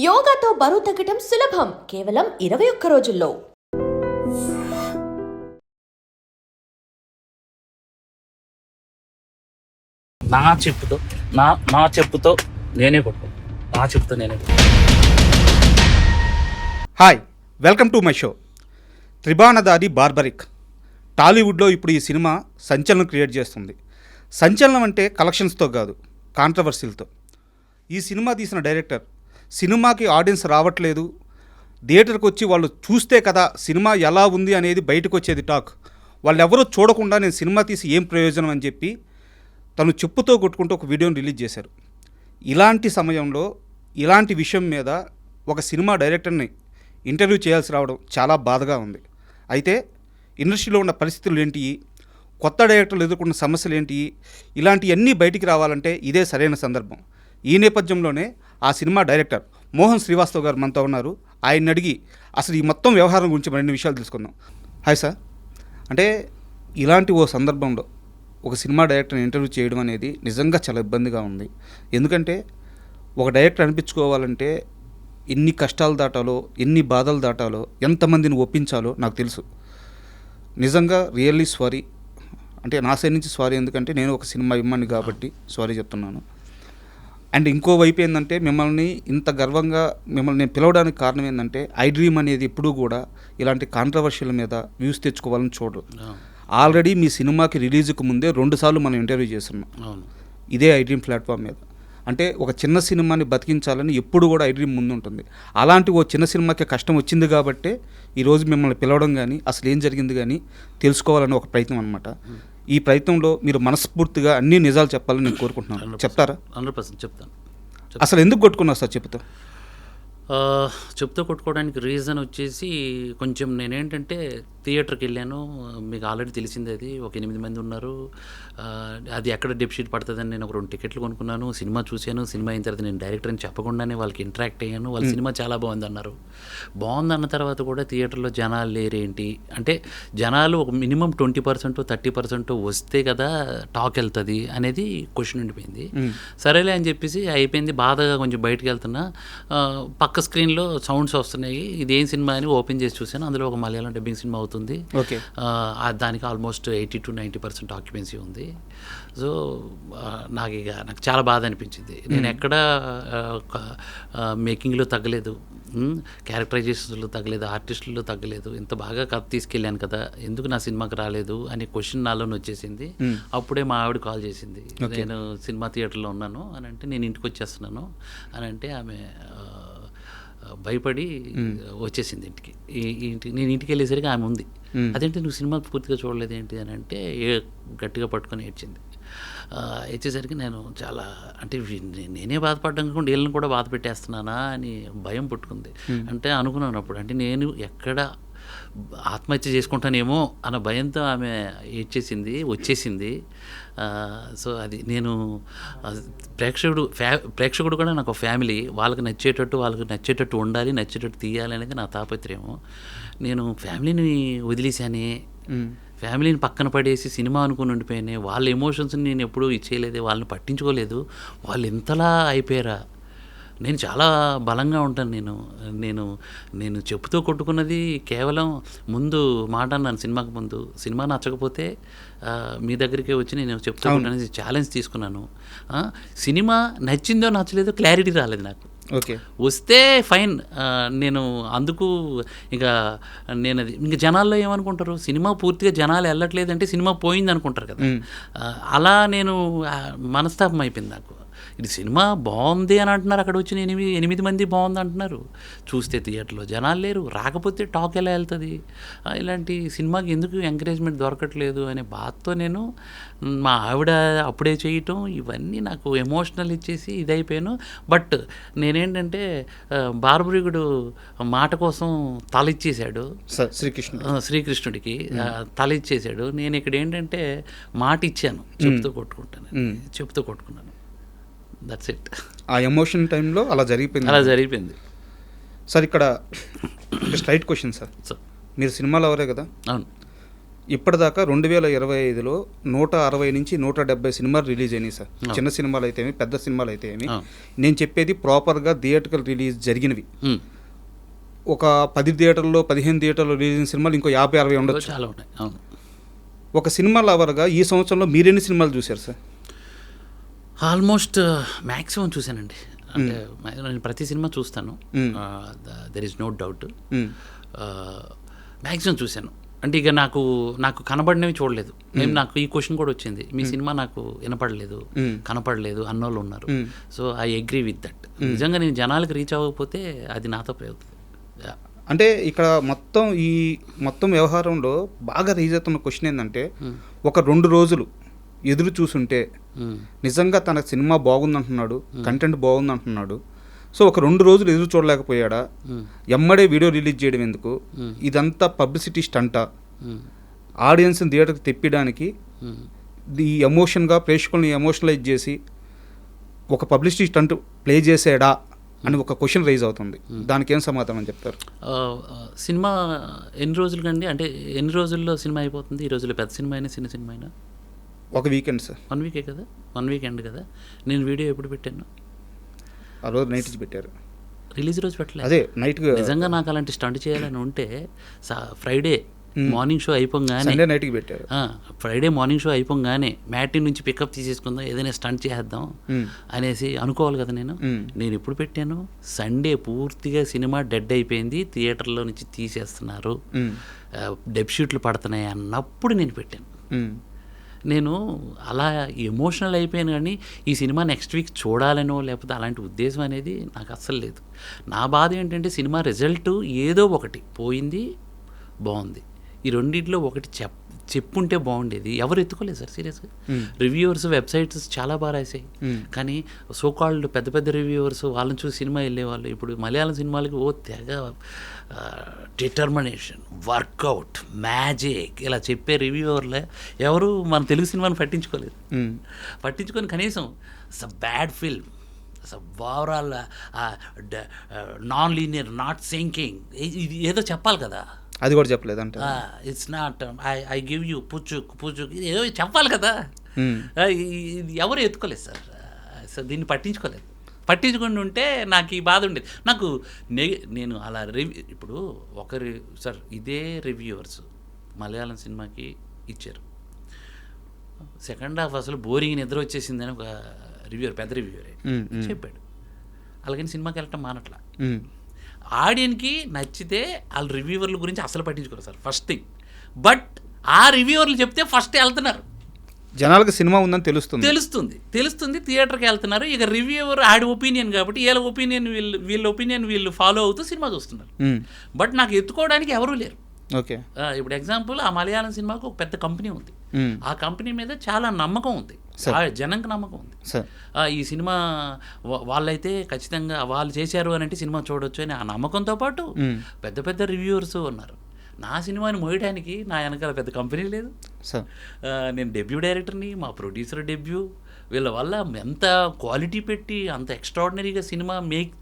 యోగాతో బరువు తగ్గటం సులభం కేవలం 21 రోజుల్లో. నా చెప్పుతో నేనే కొట్టు. Hi, welcome to my show. Tribanadhari Barbarik. టాలీవుడ్లో ఇప్పుడు ఈ సినిమా సంచలనం క్రియేట్ చేస్తుంది. సంచలనం అంటే కలెక్షన్స్తో కాదు, కాంట్రవర్సీలతో. ఈ సినిమా తీసిన డైరెక్టర్ సినిమాకి ఆడియన్స్ రావట్లేదు, థియేటర్కి వచ్చి వాళ్ళు చూస్తే కదా సినిమా ఎలా ఉంది అనేది బయటకు వచ్చేది టాక్. వాళ్ళు ఎవరో చూడకుండా నేను సినిమా తీసి ఏం ప్రయోజనం అని చెప్పి తను చెప్పుతో కొట్టుకుంటూ ఒక వీడియోని రిలీజ్ చేశారు. ఇలాంటి సమయంలో ఇలాంటి విషయం మీద ఒక సినిమా డైరెక్టర్ని ఇంటర్వ్యూ చేయాల్సి రావడం చాలా బాధగా ఉంది. అయితే ఇండస్ట్రీలో ఉన్న పరిస్థితులు ఏంటి, కొత్త డైరెక్టర్లు ఎదుర్కొన్న సమస్యలు ఏంటి, ఇలాంటివన్నీ బయటికి రావాలంటే ఇదే సరైన సందర్భం. ఈ నేపథ్యంలోనే ఆ సినిమా డైరెక్టర్ మోహన్ శ్రీవాస్తవ్ గారు మనతో ఉన్నారు. ఆయన్ని అడిగి అసలు ఈ మొత్తం వ్యవహారం గురించి మరిన్ని విషయాలు తెలుసుకుందాం. Hi sir. అంటే ఇలాంటి ఓ సందర్భంలో ఒక సినిమా డైరెక్టర్ని ఇంటర్వ్యూ చేయడం అనేది నిజంగా చాలా ఇబ్బందిగా ఉంది. ఎందుకంటే ఒక డైరెక్టర్ అనిపించుకోవాలంటే ఎన్ని కష్టాలు దాటాలో, ఎన్ని బాధలు దాటాలో, ఎంతమందిని ఒప్పించాలో నాకు తెలుసు. నిజంగా రియల్లీ సారీ. అంటే నా సైడ్ నుంచి సారీ, ఎందుకంటే నేను ఒక సినిమా ఇమ్మని కాబట్టి సారీ చెప్తున్నాను. అండ్ ఇంకో వైపు ఏంటంటే మిమ్మల్ని ఇంత గర్వంగా మిమ్మల్ని నేను పిలవడానికి కారణం ఏంటంటే ఐ డ్రీమ్ అనేది ఎప్పుడూ కూడా ఇలాంటి కాంట్రవర్షియల్ మీద వ్యూస్ తెచ్చుకోవాలని చూడరు. ఆల్రెడీ మీ సినిమాకి రిలీజ్కి ముందే 2 సార్లు మనం ఇంటర్వ్యూ చేస్తున్నాం ఇదే ఐ డ్రీమ్ ప్లాట్ఫామ్ మీద. అంటే ఒక చిన్న సినిమాని బతికించాలని ఎప్పుడు కూడా ఐ డ్రీమ్ ముందు ఉంటుంది. అలాంటి ఓ చిన్న సినిమాకి కష్టం వచ్చింది కాబట్టే ఈరోజు మిమ్మల్ని పిలవడం కానీ అసలు ఏం జరిగింది కానీ తెలుసుకోవాలని ఒక ప్రయత్నం అనమాట. ఈ ప్రయత్నంలో మీరు మనస్ఫూర్తిగా అన్ని నిజాలు చెప్పాలని నేను కోరుకుంటున్నాను. చెప్తారా? 100% చెప్తాను. అసలు ఎందుకు కొట్టుకున్నారు సార్ చెప్తా? చెప్తూ కొట్టుకోవడానికి రీజన్ వచ్చేసి కొంచెం నేనేంటంటే థియేటర్కి వెళ్ళాను. మీకు ఆల్రెడీ తెలిసిందే, అది ఒక 8 మంది ఉన్నారు. అది ఎక్కడ డెప్షీట్ పడుతుందని నేను ఒక 2 టికెట్లు కొనుక్కున్నాను. సినిమా చూశాను. సినిమా అయిన తర్వాత నేను డైరెక్టర్ అని చెప్పకుండానే వాళ్ళకి ఇంటరాక్ట్ అయ్యాను. వాళ్ళ సినిమా చాలా బాగుంది అన్నారు. బాగుందన్న తర్వాత కూడా థియేటర్లో జనాలు లేరేంటి అంటే, జనాలు ఒక మినిమం 20% 30% వస్తే కదా టాక్ వెళ్తుంది అనేది క్వశ్చన్ ఉండిపోయింది. సరేలే అని చెప్పేసి అయిపోయింది. బాధగా కొంచెం బయటకు వెళ్తున్నా, పక్క స్క్రీన్లో సౌండ్స్ వస్తున్నాయి. ఇదేం సినిమా అని ఓపెన్ చేసి చూశాను. అందులో ఒక మలయాళం డబ్బింగ్ సినిమా అవుతుంది. దానికి ఆల్మోస్ట్ 80 to 90% ఆక్యుపెన్సీ ఉంది. సో నాకు చాలా బాధ అనిపించింది. నేను ఎక్కడ మేకింగ్లో తగ్గలేదు, క్యారెక్టరైజేషన్స్లో తగ్గలేదు, ఆర్టిస్టుల్లో తగ్గలేదు. ఇంత బాగా కథ తీసుకెళ్ళాను కదా, ఎందుకు నా సినిమాకి రాలేదు అనే క్వశ్చన్ నాలోనే వచ్చేసింది. అప్పుడే మా ఆవిడ కాల్ చేసింది. నేను సినిమా థియేటర్లో ఉన్నాను అని అంటే, నేను ఇంటికి వచ్చేస్తున్నాను అని అంటే ఆమె భయపడి వచ్చేసింది ఇంటికి. నేను ఇంటికి వెళ్ళేసరికి ఆమె ఉంది. అదేంటి నువ్వు సినిమా పూర్తిగా చూడలేదు ఏంటి అని అంటే గట్టిగా పట్టుకొని ఏడ్చింది. ఇచ్చేసరికి నేను చాలా అంటే నేనే బాధపడ్డాను కాకుండా వీళ్ళని కూడా బాధ పెట్టేస్తున్నానా అని భయం పుట్టుకుంది. అంటే అనుకున్నాను అప్పుడు, అంటే నేను ఎక్కడ ఆత్మహత్య చేసుకుంటానేమో అన్న భయంతో ఆమె వచ్చేసింది. సో అది నేను ప్రేక్షకుడు కూడా నాకు ఫ్యామిలీ. వాళ్ళకి నచ్చేటట్టు ఉండాలి, నచ్చేటట్టు తీయాలి అనేది నా తాపత్రయము. నేను ఫ్యామిలీని వదిలేశానే, ఫ్యామిలీని పక్కన పడేసి సినిమా అనుకుని ఉండిపోయానే. వాళ్ళ ఎమోషన్స్ని నేను ఎప్పుడూ ఇచ్చేయలేదు, వాళ్ళని పట్టించుకోలేదు. వాళ్ళు ఇంతలా అయిపోయారా? నేను చాలా బలంగా ఉంటాను. నేను చెప్పుతో కొట్టుకున్నది కేవలం ముందు మాట అన్నాను. సినిమాకి ముందు సినిమా నచ్చకపోతే మీ దగ్గరికే వచ్చి నేను చెప్తూ కొట్టుకునేది ఛాలెంజ్ తీసుకున్నాను. సినిమా నచ్చిందో నచ్చలేదో క్లారిటీ రాలేదు నాకు. ఓకే, వస్తే ఫైన్. నేను అందుకు నేను అది ఇంకా జనాల్లో ఏమనుకుంటారు, సినిమా పూర్తిగా జనాలు వెళ్ళట్లేదంటే సినిమా పోయింది అనుకుంటారు కదా. అలా నేను మనస్తాపం అయిపోయింది నాకు. ఇది సినిమా బాగుంది అని అంటున్నారు, అక్కడ వచ్చిన 8 మంది బాగుంది అంటున్నారు. చూస్తే థియేటర్లో జనాలు లేరు, రాకపోతే టాక్ ఎలా వెళ్తుంది? ఇలాంటి సినిమాకి ఎందుకు ఎంకరేజ్మెంట్ దొరకట్లేదు అనే బాధతో నేను మా ఆవిడ అప్పుడే చేయటం ఇవన్నీ నాకు ఎమోషనల్ ఇచ్చేసి ఇదైపోయాను. బట్ నేనేంటంటే బార్బరికుడు మాట కోసం తల ఇచ్చేసాడు శ్రీకృష్ణుడికి, తల ఇచ్చేసాడు. నేను ఇక్కడ ఏంటంటే మాట ఇచ్చాను, చెప్తూ కొట్టుకున్నాను. That's it. ఆ ఎమోషన్ టైంలో అలా జరిగిపోయింది. సార్ ఇక్కడ స్ట్రైట్ క్వశ్చన్ సార్, మీరు సినిమాలో ఎవరే కదా? అవును. ఇప్పటిదాకా 2025లో 160 నుంచి 170 సినిమాలు రిలీజ్ అయినాయి సార్. చిన్న సినిమాలు అయితే ఏమి, పెద్ద సినిమాలు అయితే ఏమి. నేను చెప్పేది ప్రాపర్గా థియేటర్కల్ రిలీజ్ జరిగినవి. ఒక 10 థియేటర్లో 15 థియేటర్లో రిలీజ్ అయిన సినిమాలు ఇంకో 50-60 ఉండొచ్చు. చాలా ఉన్నాయి. అవును. ఒక సినిమా లవర్గా ఈ సంవత్సరంలో మీరెన్ని సినిమాలు చూశారు సార్? ఆల్మోస్ట్ మ్యాక్సిమం చూశానండి. అంటే నేను ప్రతి సినిమా చూస్తాను, there is no doubt. Maximum చూశాను. అంటే ఇక నాకు కనబడినవి చూడలేదు. నాకు ఈ క్వశ్చన్ కూడా వచ్చింది, మీ సినిమా నాకు వినపడలేదు, కనపడలేదు అన్నోళ్ళు ఉన్నారు. So I agree with that. నిజంగా నేను జనాలకు రీచ్ అవ్వకపోతే అది నాతో అవుతుంది. అంటే ఇక్కడ మొత్తం వ్యవహారంలో బాగా రీచ్ అవుతున్న క్వశ్చన్ ఏంటంటే, ఒక 2 రోజులు ఎదురు చూసుంటే నిజంగా తన సినిమా బాగుందంటున్నాడు, కంటెంట్ బాగుందంటున్నాడు. సో ఒక 2 రోజులు ఎదురు చూడలేకపోయాడా, ఎమ్మడే వీడియో రిలీజ్ చేయడం ఎందుకు, ఇదంతా పబ్లిసిటీ స్టంటా, ఆడియన్స్ని థియేటర్కి తెప్పించడానికి ఈ ఎమోషన్గా ప్రేక్షకుల్ని ఎమోషనలైజ్ చేసి ఒక పబ్లిసిటీ స్టంట్ ప్లే చేసాడా అని ఒక క్వశ్చన్ రైజ్ అవుతుంది. దానికి ఏం సమాధానం చెప్తారు? సినిమా ఎన్ని రోజులు కండి, అంటే ఎన్ని రోజుల్లో సినిమా అయిపోతుంది? ఈ రోజుల్లో పెద్ద సినిమా అయినా చిన్న సినిమా అయినా ఒక వీకెండ్ సార్. 1 వీకే కదా, 1 వీకెండ్ కదా. నేను వీడియో ఎప్పుడు పెట్టాను? ఆ రోజు నైట్ పెట్టారు, రిలీజ్ రోజు పెట్టలేదు. అదే నైట్. నిజంగా నాకు అలాంటి స్టంట్ చేయాలని ఉంటే ఫ్రైడే మార్నింగ్ షో అయిపోగానే, సండే నైట్కి పెట్టారు. ఫ్రైడే మార్నింగ్ షో అయిపోగానే మ్యాటీ నుంచి పికప్ తీసేసుకుందాం, ఏదైనా స్టంట్ చేద్దాం అనేసి అనుకోవాలి కదా. నేను ఎప్పుడు పెట్టాను? సండే పూర్తిగా సినిమా డెడ్ అయిపోయింది, థియేటర్లో నుంచి తీసేస్తున్నారు, డెబ్షీట్లు పడుతున్నాయి అన్నప్పుడు నేను పెట్టాను. నేను అలా ఎమోషనల్ అయిపోయాను. కానీ ఈ సినిమా నెక్స్ట్ వీక్ చూడాలనో లేకపోతే అలాంటి ఉద్దేశం అనేది నాకు అస్సలు లేదు. నా బాధ ఏంటంటే సినిమా రిజల్ట్ ఏదో ఒకటి పోయింది, బాగుంది, ఈ రెండింటిలో ఒకటి చెప్పుంటే బాగుండేది. ఎవరు ఎత్తుకోలేదు సార్ సీరియస్గా. రివ్యూవర్స్ వెబ్సైట్స్ చాలా బాగా రాసాయి, కానీ సోకాల్డ్ పెద్ద పెద్ద రివ్యూవర్స్ వాళ్ళని చూసి సినిమా వెళ్ళేవాళ్ళు. ఇప్పుడు మలయాళం సినిమాలకి తెగ డిటర్మినేషన్, వర్కౌట్, మ్యాజిక్ ఇలా చెప్పే రివ్యూవర్లే ఎవరు మన తెలుగు సినిమాని పట్టించుకొని కనీసం it's a bad film, it's a overall non linear, not syncing, ఇది ఏదో చెప్పాలి కదా. అది కూడా చెప్పలేదంటే it's not I give you పుచ్చు ఏదో చెప్పాలి కదా. ఎవరు ఎత్తుకోలేదు సార్. సో దీన్ని పట్టించుకొని ఉంటే నాకు ఈ బాధ ఉండేది. నాకు నేను అలా ఇప్పుడు సార్ ఇదే రివ్యూవర్స్ మలయాళం సినిమాకి ఇచ్చారు, సెకండ్ హాఫ్ అసలు బోరింగ్ నిద్ర వచ్చేసిందని ఒక రివ్యూవర్, పెద్ద రివ్యూవరే చెప్పాడు. అలాగని సినిమాకి వెళ్ళటం మానట్లా. ఆడియన్కి నచ్చితే వాళ్ళ రివ్యూవర్ల గురించి అసలు పట్టించుకోరు సార్, ఫస్ట్ థింగ్. బట్ ఆ రివ్యూవర్లు చెప్తే ఫస్ట్ వెళ్తున్నారు, జనాలకు సినిమా ఉందని తెలుస్తుంది థియేటర్కి వెళ్తున్నారు. ఇక రివ్యూవర్ ఆడి ఒపీనియన్ కాబట్టి వీళ్ళ ఒపీనియన్ వీళ్ళు ఫాలో అవుతూ సినిమా చూస్తున్నారు. బట్ నాకు ఎత్తుకోవడానికి ఎవరూ లేరు. ఓకే, ఇప్పుడు ఎగ్జాంపుల్ ఆ మలయాళం సినిమాకు ఒక పెద్ద కంపెనీ ఉంది, ఆ కంపెనీ మీద చాలా నమ్మకం ఉంది, జనంకి నమ్మకం ఉంది. ఈ సినిమా వాళ్ళైతే ఖచ్చితంగా వాళ్ళు చేశారు అని అంటే సినిమా చూడొచ్చు అని ఆ నమ్మకంతో పాటు పెద్ద పెద్ద రివ్యూవర్స్ ఉన్నారు. నా సినిమాని మోయడానికి నా వెనకాల పెద్ద కంపెనీ లేదు. నేను డెబ్యూ డైరెక్టర్ని, మా ప్రొడ్యూసర్ డెబ్యూ, వీళ్ళ వల్ల ఎంత క్వాలిటీ పెట్టి అంత ఎక్స్ట్రాడినరీగా సినిమా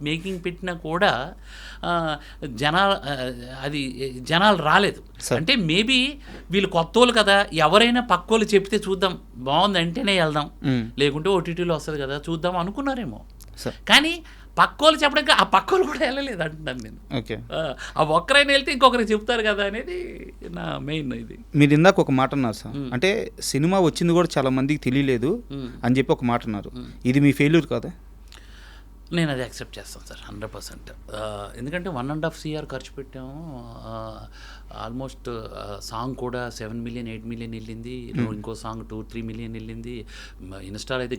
మేకింగ్ పెట్టినా కూడా జనాలు రాలేదు. అంటే మేబీ వీళ్ళు కొత్తోళ్ళు కదా, ఎవరైనా పక్కోళ్ళు చెప్తే చూద్దాం, బాగుంది అంటేనే వెళ్దాం, లేకుంటే ఓటీటీలో వస్తుంది కదా చూద్దాం అనుకున్నారేమో. కానీ పక్కోళ్ళు చెప్పడానికి ఆ పక్కోళ్ళు కూడా వెళ్ళలేదు అంటున్నాను నేను. ఓకే, ఆ ఒక్కరైనా వెళ్తే ఇంకొకరికి చెప్తారు కదా అనేది నా మెయిన్. ఇది మీరు ఇందాక ఒక మాట అన్నారు సార్, అంటే సినిమా వచ్చింది కూడా చాలా మందికి తెలియలేదు అని చెప్పి ఒక మాట అన్నారు. ఇది మీ ఫెయిల్యూర్ కాదా? నేను అది యాక్సెప్ట్ చేస్తాను సార్ 100%. ఎందుకంటే 1.5 CR ఖర్చు పెట్టాము. ఆల్మోస్ట్ సాంగ్ కూడా 7 మిలియన్ 8 మిలియన్ వెళ్ళింది, ఇంకో సాంగ్ 2-3 మిలియన్ వెళ్ళింది. ఇన్స్టాల్ అయితే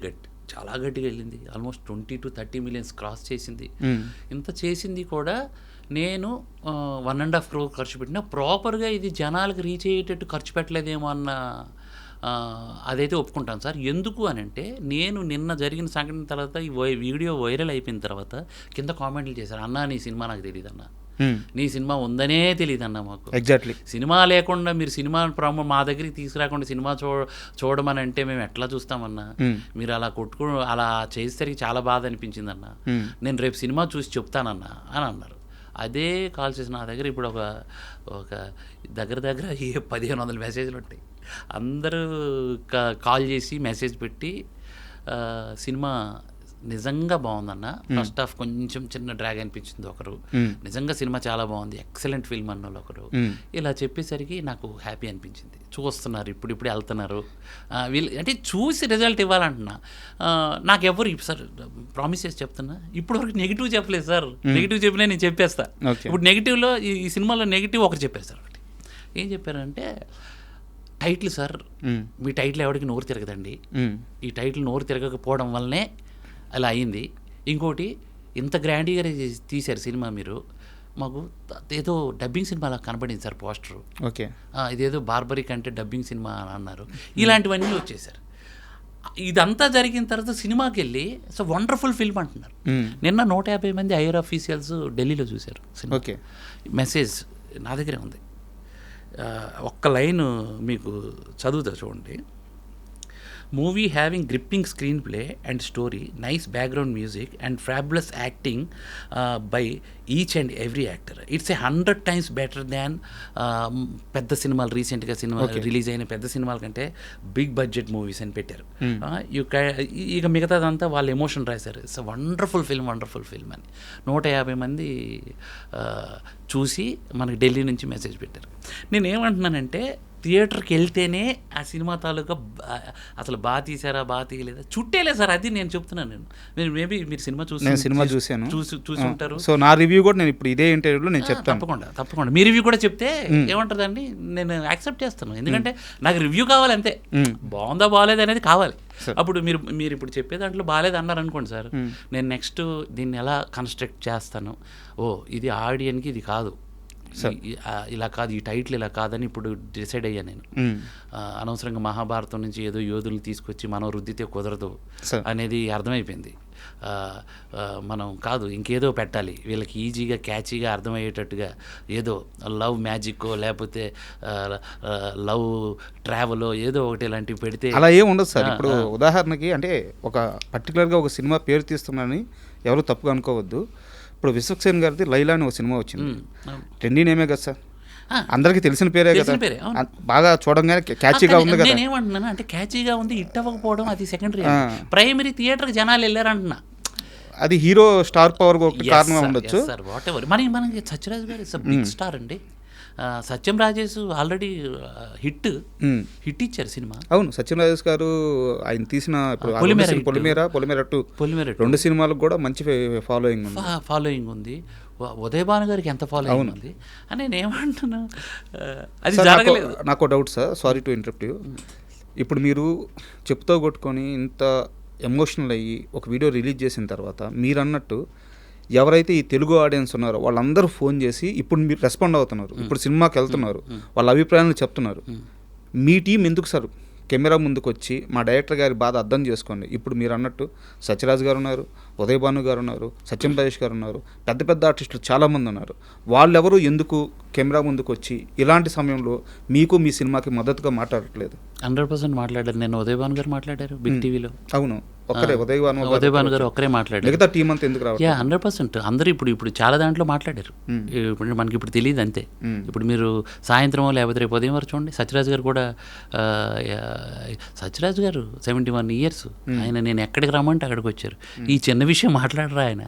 చాలా గట్టిగా వెళ్ళింది, ఆల్మోస్ట్ 20 to 30 మిలియన్స్ క్రాస్ చేసింది. ఇంత చేసింది కూడా నేను 1.5 crore ఖర్చు పెట్టినా ప్రాపర్గా ఇది జనాలకు రీచ్ అయ్యేటట్టు ఖర్చు పెట్టలేదేమో అన్న అదైతే ఒప్పుకుంటాను సార్. ఎందుకు అని అంటే నేను నిన్న జరిగిన సంఘటన తర్వాత ఈ వీడియో వైరల్ అయిపోయిన తర్వాత కింద కామెంట్లు చేశారు, అన్నా నీ సినిమా నాకు తెలియదు అన్న, నీ సినిమా ఉందనే తెలియదు అన్న మాకు. ఎగ్జాక్ట్లీ, సినిమా లేకుండా మీరు సినిమా మా దగ్గరికి తీసుకురాకుండా సినిమా చూడమని అంటే మేము ఎట్లా చూస్తామన్నా, మీరు అలా అలా చేసేసరికి చాలా బాధ అనిపించిందన్న, నేను రేపు సినిమా చూసి చెప్తానన్నా అని అన్నారు. అదే కాల్ చేసి నా దగ్గర ఇప్పుడు ఒక దగ్గర 1500 మెసేజ్లు ఉంటాయి. అందరూ కాల్ చేసి మెసేజ్ పెట్టి సినిమా నిజంగా బాగుందన్న, ఫస్ట్ హాఫ్ కొంచెం చిన్న డ్రాగ్ అనిపించింది ఒకరు, నిజంగా సినిమా చాలా బాగుంది, ఎక్సలెంట్ ఫిల్మ్ అన్న ఒకరు, ఇలా చెప్పేసరికి నాకు హ్యాపీ అనిపించింది. చూస్తున్నారు, ఇప్పుడిప్పుడే వెళ్తున్నారు వీళ్ళు, అంటే చూసి రిజల్ట్ ఇవ్వాలంటున్నా. నాకు ఎవరు సార్ ప్రామిస్ చేసి చెప్తున్నా, ఇప్పుడు వరకు నెగిటివ్ చెప్పలేదు సార్. నెగిటివ్ చెప్పినా నేను చెప్పేస్తా. ఇప్పుడు నెగిటివ్లో ఈ సినిమాలో నెగిటివ్ ఒకటి చెప్పారు సార్. ఒకటి ఏం చెప్పారంటే, టైటిల్ సార్, మీ టైటిల్ ఎవరికి నోరు తిరగదండి, ఈ టైటిల్ నోరు తిరగకపోవడం వల్లనే అలా అయింది. ఇంకోటి, ఇంత గ్రాండ్గా తీశారు సినిమా మీరు, మాకు ఏదో డబ్బింగ్ సినిమా అలా కనబడింది సార్ పోస్టరు. ఓకే, ఇదేదో బార్బరిక్ అంటే డబ్బింగ్ సినిమా అని అన్నారు. ఇలాంటివన్నీ వచ్చేసారు. ఇదంతా జరిగిన తర్వాత సినిమాకి వెళ్ళి సో వండర్ఫుల్ ఫిల్మ్ అంటున్నారు. నిన్న 150 మంది ఐఆర్ ఆఫీషియల్స్ ఢిల్లీలో చూశారు సినిమా. ఓకే, మెసేజ్ నా దగ్గరే ఉంది. ఒక్క లైన్ మీకు చదువుతా చూడండి. Movie having gripping screen play and story, nice background music and fabulous acting by each and every actor. It's 100 times better than పెద్ద సినిమాలు, రీసెంట్గా సినిమా రిలీజ్ అయిన పెద్ద సినిమాల కంటే బిగ్ బడ్జెట్ మూవీస్ అని పెట్టారు. ఇక మిగతాదంతా వాళ్ళు ఎమోషన్ రాశారు. ఇట్స్ వండర్ఫుల్ ఫిల్మ్ అని 150 మంది చూసి మనకి ఢిల్లీ నుంచి మెసేజ్ పెట్టారు. నేనేమంటున్నానంటే, థియేటర్కి వెళ్తేనే ఆ సినిమా తాలూకా అసలు బాగా తీసారా బాగా తీయలేదా చుట్టేలే సార్, అది నేను చెప్తున్నాను. నేను మేబీ మీరు సినిమా చూసాను, చూసి ఉంటారు. సో నా రివ్యూ కూడా నేను ఇప్పుడు ఇదే ఇంటర్వ్యూలో నేను చెప్తాను. తప్పకుండా మీ రివ్యూ కూడా చెప్తే ఏమంటుందండి, నేను యాక్సెప్ట్ చేస్తాను. ఎందుకంటే నాకు రివ్యూ కావాలి అంతే, బాగుందా బాగాలేదు అనేది కావాలి. అప్పుడు మీరు ఇప్పుడు చెప్పే దాంట్లో బాగాలేదు అన్నారు అనుకోండి సార్, నేను నెక్స్ట్ దీన్ని ఎలా కన్స్ట్రక్ట్ చేస్తాను, ఇది ఆడియన్కి ఇది కాదు, ఇలా కాదు, ఈ టైటిల్ ఇలా కాదని ఇప్పుడు డిసైడ్ అయ్యాను నేను. అనవసరంగా మహాభారతం నుంచి ఏదో యోధుల్ని తీసుకొచ్చి మనం రుద్దితే కుదరదు అనేది అర్థమైపోయింది. మనం కాదు, ఇంకేదో పెట్టాలి వీళ్ళకి, ఈజీగా క్యాచీగా అర్థమయ్యేటట్టుగా ఏదో లవ్ మ్యాజిక్కో లేకపోతే లవ్ ట్రావెలో ఏదో ఒకటి ఇలాంటివి పెడితే అలా ఏం ఉండదు సార్. ఇప్పుడు ఉదాహరణకి, అంటే ఒక పర్టికులర్గా ఒక సినిమా పేరు తీస్తున్నానని ఎవరు తప్పుగా అనుకోవద్దు. ఇప్పుడు విశ్వక్సేన్ గారిది లైలా అని ఒక సినిమా వచ్చింది, ట్రెండీ నేమే కదా సార్, అందరికీ తెలిసిన పేరే కదా, బాగా చూడంగానే క్యాచీగా ఉంది కదా. నేనేమంటున్నాను అంటే, క్యాచీగా ఉంది, హిట్ అవ్వకపోవడం అది సెకండరీ, ప్రైమరీ థియేటర్కి జనాలు వెళ్ళారు అంటున్నా. అది హీరో స్టార్ పవర్ ఒకటి కారణం ఉండొచ్చు సార్. వాట్ ఎవర్, మనకి సత్యరాజ్ గారు ఇస్ బిగ్ స్టార్ అండి. సత్యం రాజేష్ ఆల్రెడీ హిట్ ఇచ్చారు సినిమా. అవును, సత్యం రాజేష్ గారు ఆయన తీసిన పొలిమేర 2 2 సినిమాలకు కూడా మంచి ఫాలోయింగ్ ఉంది. ఉదయ్ భాను గారికి ఎంత ఫాలోయింగ్ ఉంది అని నేను ఏమంటున్నా, అది జరగలేదు. నాకు doubt sir, sorry to interrupt you. ఇప్పుడు మీరు చెప్తూ కొట్టుకొని ఇంత ఎమోషనల్ అయ్యి ఒక వీడియో రిలీజ్ చేసిన తర్వాత, మీరు అన్నట్టు ఎవరైతే ఈ తెలుగు ఆడియన్స్ ఉన్నారో వాళ్ళందరూ ఫోన్ చేసి ఇప్పుడు మీరు రెస్పాండ్ అవుతున్నారు, ఇప్పుడు సినిమాకి వెళ్తున్నారు, వాళ్ళ అభిప్రాయాలను చెప్తున్నారు. మీ టీం ఎందుకు సార్ కెమెరా ముందుకు వచ్చి మా డైరెక్టర్ గారి బాధ అర్థం చేసుకోండి. ఇప్పుడు మీరు అన్నట్టు సత్యరాజ్ గారు ఉన్నారు, ఉదయ్ భాను గారు ఉన్నారు, సత్యం రాజేష్ గారు ఉన్నారు, పెద్ద ఆర్టిస్టులు చాలామంది ఉన్నారు. వాళ్ళెవరు ఎందుకు కెమెరా ముందుకు వచ్చి ఇలాంటి సమయంలో మీకు మీ సినిమాకి మద్దతుగా మాట్లాడట్లేదు? 100% మాట్లాడారు. నేను ఉదయ్ భాను గారు మాట్లాడారు బిగ్ టీవీలో. అవును, ఒక్కరే ఉదయ్ భాను గారు ఒక్కరే మాట్లాడారు. మిగతా టీం అంతా ఎందుకు రావాలి? 100% అందరూ ఇప్పుడు చాలా దాంట్లో మాట్లాడారు. ఇప్పుడు మనకి ఇప్పుడు తెలియదు అంతే. ఇప్పుడు మీరు సాయంత్రం లేకపోతే రేపు ఉదయం వరకు చూడండి, సత్యరాజ్ గారు కూడా, సత్యరాజ్ గారు 71 years, ఆయన నేను ఎక్కడికి రమ్మంటే అక్కడికి వచ్చారు. ఈ చిన్న విషయం మాట్లాడరా ఆయన?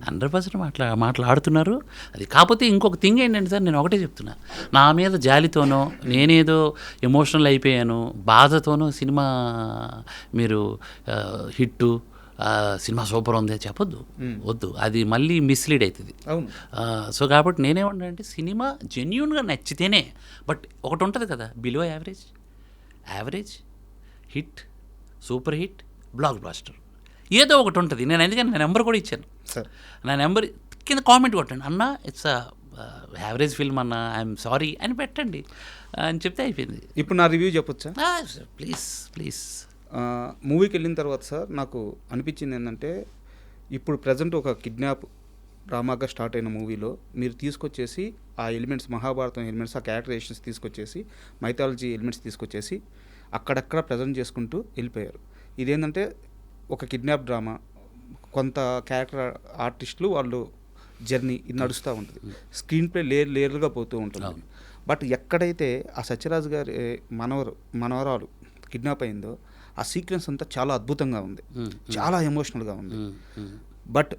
100% మాట్లాడుతున్నారు. అది కాకపోతే ఇంకొక థింగ్ ఏంటంటే సార్, నేను ఒకటే చెప్తున్నా, నా మీద జాలితోనో నేనేదో ఎమోషనల్ అయిపోయాను బాధతోనో సినిమా మీరు హిట్టు సినిమా సూపర్ ఉంది చెప్పొద్దు, వద్దు, అది మళ్ళీ మిస్లీడ్ అవుతుంది. సో కాబట్టి నేనేమంటానంటే, సినిమా జెన్యూన్గా నచ్చితేనే, బట్ ఒకటి ఉంటుంది కదా, below average hit, super hit, blockbuster, ఏదో ఒకటి ఉంటుంది. నేను అందుకని నా నెంబర్ కూడా ఇచ్చాను. నా నెంబర్ కింద కామెంట్ కొట్టండి, అన్న ఇట్స్ యావరేజ్ ఫిల్మ్ అన్న, ఐఎమ్ సారీ అని పెట్టండి అని చెప్తే అయిపోయింది. ఇప్పుడు నా రివ్యూ చెప్పొచ్చా? ప్లీజ్. మూవీకి వెళ్ళిన తర్వాత సార్ నాకు అనిపించింది ఏంటంటే, ఇప్పుడు ప్రజెంట్ ఒక కిడ్నాప్ డ్రామాగా స్టార్ట్ అయిన మూవీలో మీరు తీసుకొచ్చేసి ఆ ఎలిమెంట్స్, మహాభారతం ఎలిమెంట్స్, ఆ క్యారెక్టరైజేషన్స్ తీసుకొచ్చేసి, మైథాలజీ ఎలిమెంట్స్ తీసుకొచ్చేసి అక్కడక్కడ ప్రజెంట్ చేసుకుంటూ వెళ్ళిపోయారు. ఇదేంటంటే ఒక కిడ్నాప్ డ్రామా, కొంత క్యారెక్టర్ ఆర్టిస్టులు వాళ్ళు జర్నీ ఇది నడుస్తూ ఉంటుంది. స్క్రీన్ ప్లే లేయర్లుగా పోతూ ఉంటుంది. బట్ ఎక్కడైతే ఆ సత్యరాజ్ గారి మనవరాలు కిడ్నాప్ అయిందో ఆ సీక్వెన్స్ అంతా చాలా అద్భుతంగా ఉంది, చాలా ఎమోషనల్గా ఉంది. బట్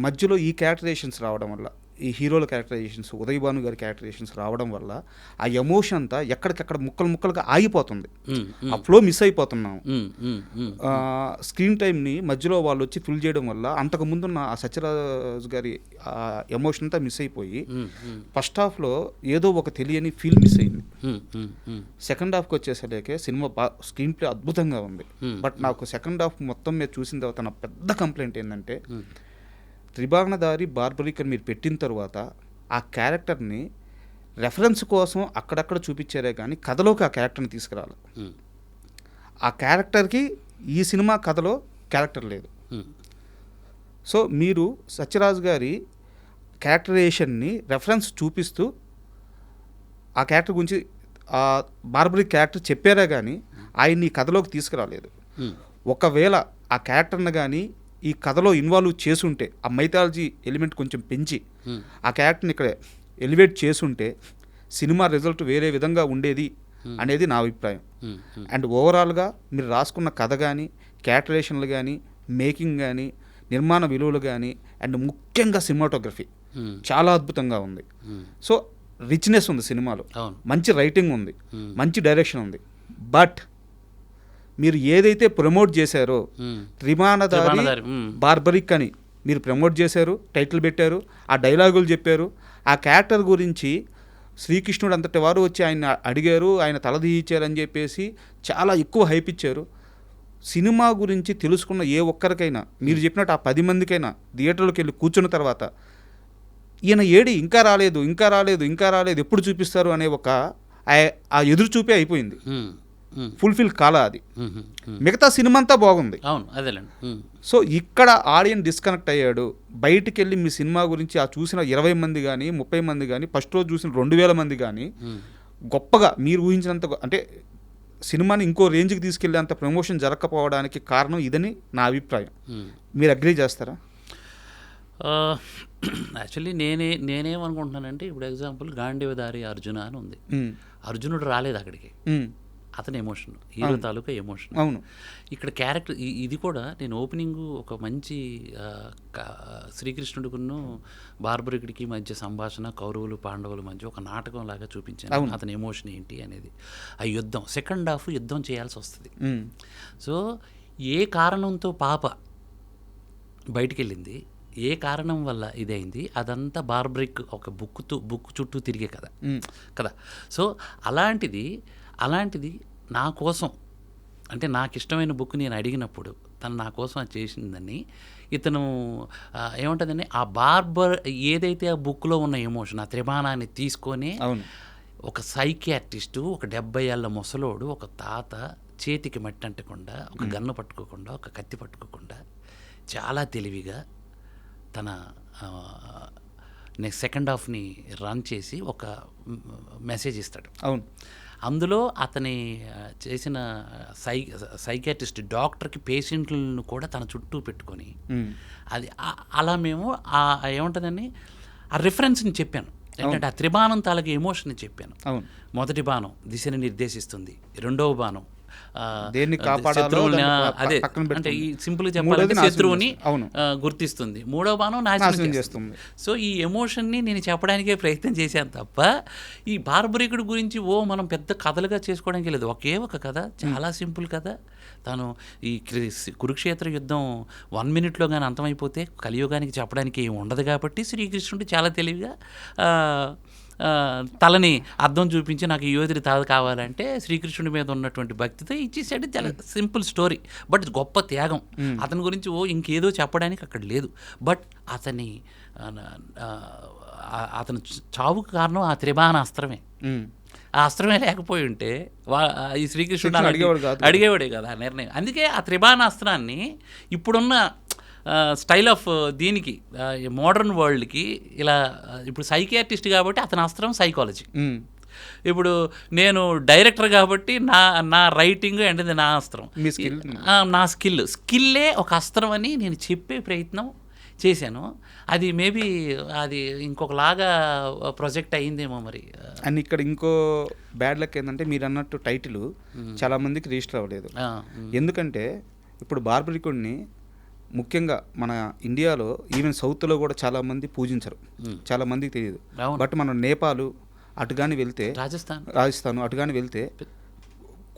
మధ్యలో ఈ క్యారెక్టరైజేషన్స్ రావడం వల్ల, ఈ హీరోల క్యారెక్టరైజేషన్స్, ఉదయ్ భాను గారి క్యారెక్టరైజేషన్స్ రావడం వల్ల ఆ ఎమోషన్ అంతా ఎక్కడికక్కడ ముక్కలుగా ఆగిపోతుంది. ఆ ఫ్లో మిస్ అయిపోతున్నాం. స్క్రీన్ టైంని మధ్యలో వాళ్ళు వచ్చి ఫిల్ చేయడం వల్ల అంతకు ముందున్న ఆ సత్యరాజ్ గారి ఎమోషన్ అంతా మిస్ అయిపోయి ఫస్ట్ హాఫ్లో ఏదో ఒక తెలియని ఫీల్ మిస్ అయింది. సెకండ్ హాఫ్కి వచ్చేసరికి సినిమా స్క్రీన్ ప్లే అద్భుతంగా ఉంది. బట్ నాకు సెకండ్ హాఫ్ మొత్తం మీద చూసిన తర్వాత నా పెద్ద కంప్లైంట్ ఏంటంటే, త్రిభావనధారి బార్బరిక్ అని మీరు పెట్టిన తర్వాత ఆ క్యారెక్టర్ని రెఫరెన్స్ కోసం అక్కడక్కడ చూపించారే కానీ కథలోకి ఆ క్యారెక్టర్ని తీసుకురాలి. ఆ క్యారెక్టర్కి ఈ సినిమా కథలో క్యారెక్టర్ లేదు. సో మీరు సత్యరాజ్ గారి క్యారెక్టరైజేషన్ని రెఫరెన్స్ చూపిస్తూ ఆ క్యారెక్టర్ గురించి ఆ బార్బరిక్ క్యారెక్టర్ చెప్పారే కానీ ఆయన్ని ఈ కథలోకి తీసుకురాలేదు. ఒకవేళ ఆ క్యారెక్టర్ని కానీ ఈ కథలో ఇన్వాల్వ్ చేసుంటే, ఆ మైథాలజీ ఎలిమెంట్ కొంచెం పెంచి ఆ క్యారెక్టర్ని ఇక్కడ ఎలివేట్ చేసుంటే సినిమా రిజల్ట్ వేరే విధంగా ఉండేది అనేది నా అభిప్రాయం. అండ్ ఓవరాల్గా మీరు రాసుకున్న కథ కానీ, క్యారెక్టరేషన్లు కానీ, మేకింగ్ కానీ, నిర్మాణ విలువలు కానీ, అండ్ ముఖ్యంగా సినిమాటోగ్రఫీ చాలా అద్భుతంగా ఉంది. సో రిచ్నెస్ ఉంది సినిమాలో, మంచి రైటింగ్ ఉంది, మంచి డైరెక్షన్ ఉంది. బట్ మీరు ఏదైతే ప్రమోట్ చేశారో త్రిభావనధారి బార్బరిక్ అని మీరు ప్రమోట్ చేశారు, టైటిల్ పెట్టారు, ఆ డైలాగులు చెప్పారు, ఆ క్యారెక్టర్ గురించి శ్రీకృష్ణుడు అంతటి వారు వచ్చి ఆయన అడిగారు, ఆయన తలదీయించారని చెప్పేసి చాలా ఎక్కువ హైప్ ఇచ్చారు. సినిమా గురించి తెలుసుకున్న ఏ ఒక్కరికైనా మీరు చెప్పినట్టు ఆ 10 మందికైనా థియేటర్లోకి వెళ్ళి కూర్చున్న తర్వాత ఈయన ఏడి ఇంకా రాలేదు ఎప్పుడు చూపిస్తారు అనే ఒక ఆ ఎదురు చూపే అయిపోయింది. ఫుల్ఫిల్ కాలా అది. మిగతా సినిమా అంతా బాగుంది. సో ఇక్కడ ఆడియన్స్ డిస్కనెక్ట్ అయ్యాడు. బయటికి వెళ్ళి మీ సినిమా గురించి ఆ చూసిన 20 మంది కానీ 30 మంది కానీ, ఫస్ట్ రోజు చూసిన 2000 మంది కానీ గొప్పగా మీరు ఊహించినంత, అంటే సినిమాని ఇంకో రేంజ్కి తీసుకెళ్ళేంత ప్రమోషన్ జరగకపోవడానికి కారణం ఇదని నా అభిప్రాయం. మీరు అగ్రీ చేస్తారా? యాక్చువల్లీ నేనేమనుకుంటున్నానంటే, ఇప్పుడు ఎగ్జాంపుల్ గాంధీవధారి అర్జున అని ఉంది. అర్జునుడు రాలేదు అక్కడికి, అతని ఎమోషన్, హీరో తాలూకా ఎమోషన్. అవును. ఇక్కడ క్యారెక్టర్ ఇది కూడా నేను ఓపెనింగ్ ఒక మంచి శ్రీకృష్ణుడికును బార్బరికుడికి మధ్య సంభాషణ, కౌరవులు పాండవుల మధ్య ఒక నాటకం లాగా చూపించాను. అతని ఎమోషన్ ఏంటి అనేది, ఆ యుద్ధం, సెకండ్ హాఫ్ యుద్ధం చేయాల్సి వస్తుంది. సో ఏ కారణంతో పాప బయటికి వెళ్ళింది, ఏ కారణం వల్ల ఇదైంది, అదంతా బార్బరిక్ ఒక బుక్ చుట్టూ తిరిగే కదా. సో అలాంటిది నా కోసం, అంటే నాకు ఇష్టమైన బుక్ నేను అడిగినప్పుడు తను నా కోసం అది చేసిందని, ఇతను ఏముంటుందని ఆ ఏదైతే ఆ బుక్లో ఉన్న ఎమోషన్, ఆ త్రిభానాన్ని తీసుకొని ఒక సైకియాట్రిస్టు, ఒక 70 ఏళ్ళ ముసలోడు, ఒక తాత చేతికి మట్టి అంటకుండా, ఒక గన్ను పట్టుకోకుండా, ఒక కత్తి పట్టుకోకుండా చాలా తెలివిగా తన సెకండ్ హాఫ్ని రన్ చేసి ఒక మెసేజ్ ఇస్తాడు. అవును. అందులో అతని చేసిన సైకియాట్రిస్ట్ డాక్టర్కి పేషెంట్లను కూడా తన చుట్టూ పెట్టుకొని అది అలా మేము ఏముంటుందని ఆ రిఫరెన్స్ని చెప్పాను. ఏంటంటే ఆ త్రిబాణం తాలూకు ఎమోషన్ని చెప్పాను. మొదటి బాణం దిశని నిర్దేశిస్తుంది, రెండవ బాణం శత్రువుని, అదే అంటే ఈ సింపుల్ చెప్పాలంటే శత్రువుని గుర్తిస్తుంది, మూడవ బాణం నాశనం చేస్తుంది. సో ఈ ఎమోషన్ని నేను చెప్పడానికే ప్రయత్నం చేశాను తప్ప ఈ బార్బరికుడి గురించి మనం పెద్ద కథలుగా చేసుకోవడానికి లేదు. ఒక కథ, చాలా సింపుల్ కథ. తను ఈ కురుక్షేత్ర యుద్ధం 1 minute కానీ అంతమైపోతే కలియుగానికి చెప్పడానికి ఏమి ఉండదు కాబట్టి శ్రీకృష్ణుడు చాలా తెలివిగా తలని అర్థం చూపించి నాకు ఈ యోధుడి తల కావాలంటే శ్రీకృష్ణుడి మీద ఉన్నటువంటి భక్తితో ఇచ్చేసాడు. చాలా సింపుల్ స్టోరీ, బట్ గొప్ప త్యాగం. అతని గురించి ఇంకేదో చెప్పడానికి అక్కడ లేదు. బట్ అతని చావుకు కారణం ఆ త్రిబాణ అస్త్రమే. ఆ అస్త్రమే లేకపోయి ఉంటే ఈ శ్రీకృష్ణుడు అడిగేవాడే కదా ఆ నిర్ణయం. అందుకే ఆ త్రిబాణ అస్త్రాన్ని ఇప్పుడున్న స్టైల్ ఆఫ్ దీనికి మోడర్న్ వరల్డ్కి ఇలా, ఇప్పుడు సైకియాట్రిస్ట్ కాబట్టి అతని అస్త్రం సైకాలజీ, ఇప్పుడు నేను డైరెక్టర్ కాబట్టి నా రైటింగ్ అంటే నా అస్త్రం, నా స్కిల్లే ఒక అస్త్రం అని నేను చెప్పే ప్రయత్నం చేశాను. అది మేబీ అది ఇంకొకలాగా ప్రొజెక్ట్ అయ్యిందేమో మరి. అండ్ ఇక్కడ ఇంకో బ్యాడ్ లక్ ఏంటంటే మీరు అన్నట్టు టైటిల్ చాలా మందికి రిజిస్టర్ అవ్వలేదు. ఎందుకంటే ఇప్పుడు బార్బరికుడిని ముఖ్యంగా మన ఇండియాలో ఈవెన్ సౌత్లో కూడా చాలామంది పూజించరు, చాలామందికి తెలియదు. బట్ మనం నేపాల్ అటు కానీ వెళ్తే, రాజస్థాన్ అటు కానీ వెళ్తే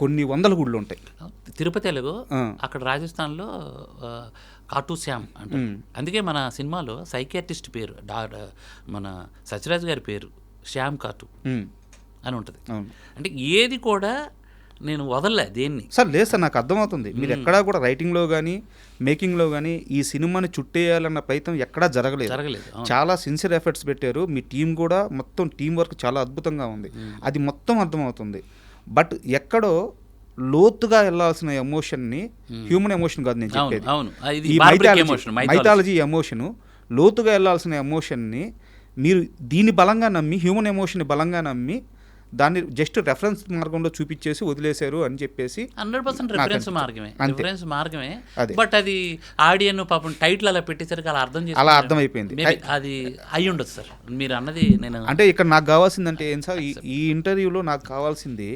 కొన్ని వందల గుళ్ళు ఉంటాయి. తిరుపతి తెలుగు అక్కడ రాజస్థాన్లో కాటు శ్యామ్ అంటే, అందుకే మన సినిమాలో సైకియాట్రిస్ట్ పేరు మన సత్యరాజ్ గారి పేరు శ్యామ్ కాటు అని ఉంటుంది. అంటే ఏది కూడా నేను వదలలే దేన్ని. సార్ లేదు సార్, నాకు అర్థమవుతుంది. మీరు ఎక్కడా కూడా రైటింగ్లో కానీ మేకింగ్లో కానీ ఈ సినిమాని చుట్టేయాలన్న ప్రయత్నం ఎక్కడా జరగలేదు. చాలా సిన్సియర్ ఎఫర్ట్స్ పెట్టారు. మీ టీం కూడా మొత్తం టీం వర్క్ చాలా అద్భుతంగా ఉంది, అది మొత్తం అర్థమవుతుంది. బట్ ఎక్కడో లోతుగా వెళ్ళాల్సిన ఎమోషన్ని, హ్యూమన్ ఎమోషన్ కాదు నేను చెప్పేది, ఈ మైథాలజీ ఎమోషను, లోతుగా వెళ్ళాల్సిన ఎమోషన్ని మీరు దీన్ని బలంగా నమ్మి, హ్యూమన్ ఎమోషన్ని బలంగా నమ్మి దాన్ని జస్ట్ రెఫరెన్స్ మార్గంలో చూపించేసి వదిలేశారు అని చెప్పేసి. 100% రెఫరెన్స్ మార్గమే. బట్ అది ఆడియన్ పాపం టైటిల్ అలా పెట్టేసరికి అలా అర్థమైపోయింది. అది అయి ఉండదు సార్ మీరు అన్నది. నేను అంటే ఇక్కడ నాకు కావాల్సిందంటే ఏం సార్, ఈ ఇంటర్వ్యూలో నాకు కావాల్సింది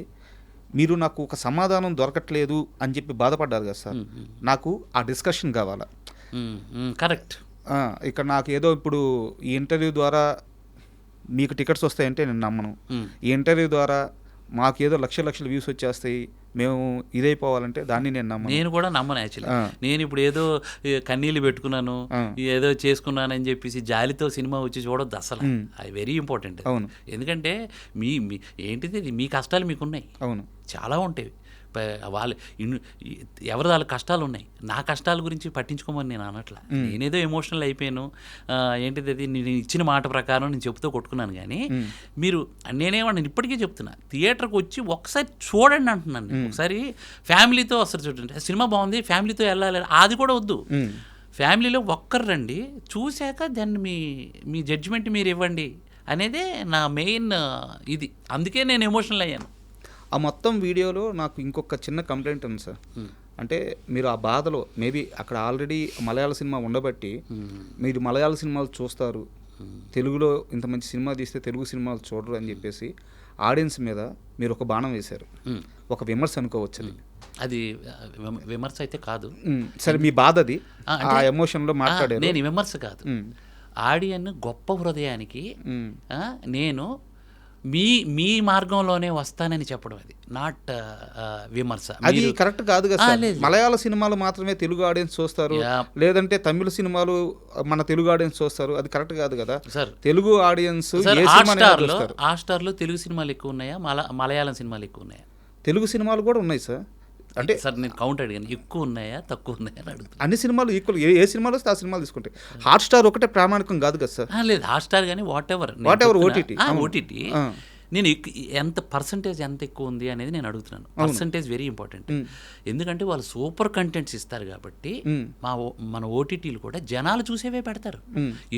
మీరు నాకు ఒక సమాధానం దొరకట్లేదు అని చెప్పి బాధపడ్డారు కదా సార్, నాకు ఆ డిస్కషన్ కావాలా. కరెక్ట్. ఇక్కడ నాకు ఏదో ఇప్పుడు ఈ ఇంటర్వ్యూ ద్వారా మీకు టికెట్స్ వస్తాయంటే నేను నమ్మను. ఈ ఇంటర్వ్యూ ద్వారా మాకు ఏదో లక్షల వ్యూస్ వచ్చేస్తాయి, మేము ఇదైపోవాలంటే దాన్ని నేను కూడా నమ్మను. యాక్చువల్లీ నేను ఇప్పుడు ఏదో కన్నీళ్ళు పెట్టుకున్నాను, ఏదో చేసుకున్నానని చెప్పేసి జాలితో సినిమా వచ్చి చూడొద్దు అసలు. అది వెరీ ఇంపార్టెంట్. అవును, ఎందుకంటే ఏంటిది మీ కష్టాలు మీకున్నాయి. అవును, చాలా ఉంటాయి. వాళ్ళు ఎవరి వాళ్ళ కష్టాలు ఉన్నాయి. నా కష్టాల గురించి పట్టించుకోమని నేను అనట్లా. నేనేదో ఎమోషనల్ అయిపోయాను, ఏంటిది అది నేను ఇచ్చిన మాట ప్రకారం నేను చెప్తూ కొట్టుకున్నాను. కానీ మీరు నేనేమన్నా ఇప్పటికీ చెప్తున్నా, థియేటర్కి వచ్చి ఒకసారి చూడండి అంటున్నాను. ఒకసారి ఫ్యామిలీతో వస్తారు చూడండి, సినిమా బాగుంది ఫ్యామిలీతో వెళ్ళాలి, అది కూడా వద్దు. ఫ్యామిలీలో ఒక్కరు రండి, చూశాక దాన్ని మీ జడ్జిమెంట్ మీరు ఇవ్వండి అనేదే నా మెయిన్ ఇది. అందుకే నేను ఎమోషనల్ అయ్యాను. ఆ మొత్తం వీడియోలో నాకు ఇంకొక చిన్న కంప్లైంట్ ఉంది సార్. అంటే మీరు ఆ బాధలో మేబీ అక్కడ ఆల్రెడీ మలయాళ సినిమా ఉండబట్టి మీరు మలయాళ సినిమాలు చూస్తారు, తెలుగులో ఇంత మంచి సినిమా తీస్తే తెలుగు సినిమాలు చూడరు అని చెప్పేసి ఆడియన్స్ మీద మీరు ఒక బాణం వేశారు. ఒక విమర్శ అనుకోవచ్చు అది. అది విమర్శ అయితే కాదు. సరే, మీ బాధ అది, ఆ ఎమోషన్లో మాట్లాడారు. నేను విమర్శ కాదు, ఆడియన్ గొప్ప హృదయానికి నేను మీ మార్గంలోనే వస్తానని చెప్పడం, అది నాట్ విమర్శ. అది కరెక్ట్ కాదు కదా. మలయాళ సినిమాలు మాత్రమే తెలుగు ఆడియన్స్ చూస్తారు, లేదంటే తమిళ సినిమాలు మన తెలుగు ఆడియన్స్ చూస్తారు, అది కరెక్ట్ కాదు కదా సార్. తెలుగు ఆడియన్స్ హాట్‌స్టార్‌లో తెలుగు సినిమాలు ఎక్కువ ఉన్నాయా, మలయాళం సినిమాలు ఎక్కువ ఉన్నాయా? తెలుగు సినిమాలు కూడా ఉన్నాయి సార్. అంటే సార్ నేను కౌంట్ అడిగాను, ఎక్కువ ఉన్నాయా తక్కువ ఉన్నాయా అని అడుగుతాను. అన్ని సినిమాలు ఈక్వల్, ఏ సినిమాలు వస్తే ఆ సినిమాలు తీసుకుంటే. హాట్‌స్టార్ ఒకటే ప్రామాణికం కాదు కదా సార్. లేదు, హాట్‌స్టార్ కానీ వాట్ ఎవర్ ఓటీటీ నేను ఎంత పర్సంటేజ్ ఎంత ఎక్కువ ఉంది అనేది నేను అడుగుతున్నాను. Percentage very important. ఎందుకంటే వాళ్ళు సూపర్ కంటెంట్స్ ఇస్తారు కాబట్టి మన ఓటీటీలు కూడా జనాలు చూసేవే పెడతారు.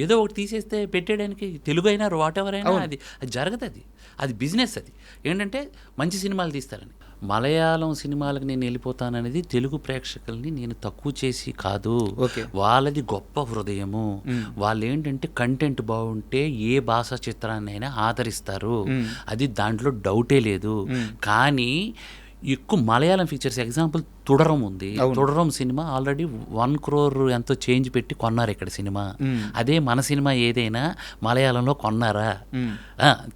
ఏదో ఒకటి తీసేస్తే పెట్టేయడానికి తెలుగు అయినా వాట్ ఎవర్ అయినా అది జరగదు. అది బిజినెస్. అది ఏంటంటే మంచి సినిమాలు తీస్తారని. మలయాళం సినిమాలకు నేను వెళ్ళిపోతాననేది తెలుగు ప్రేక్షకుల్ని నేను తక్కువ చేసి కాదు, వాళ్ళది గొప్ప హృదయము. వాళ్ళు ఏంటంటే కంటెంట్ బాగుంటే ఏ భాషా చిత్రాన్నైనా ఆదరిస్తారు, అది దాంట్లో డౌటే లేదు. కానీ ఎక్కువ మలయాళం ఫీచర్స్, ఎగ్జాంపుల్ తుడరం ఉంది. తుడరం సినిమా ఆల్రెడీ 1 crore ఎంతో చేంజ్ పెట్టి కొన్నారు ఇక్కడ సినిమా. అదే మన సినిమా ఏదైనా మలయాళంలో కొన్నారా?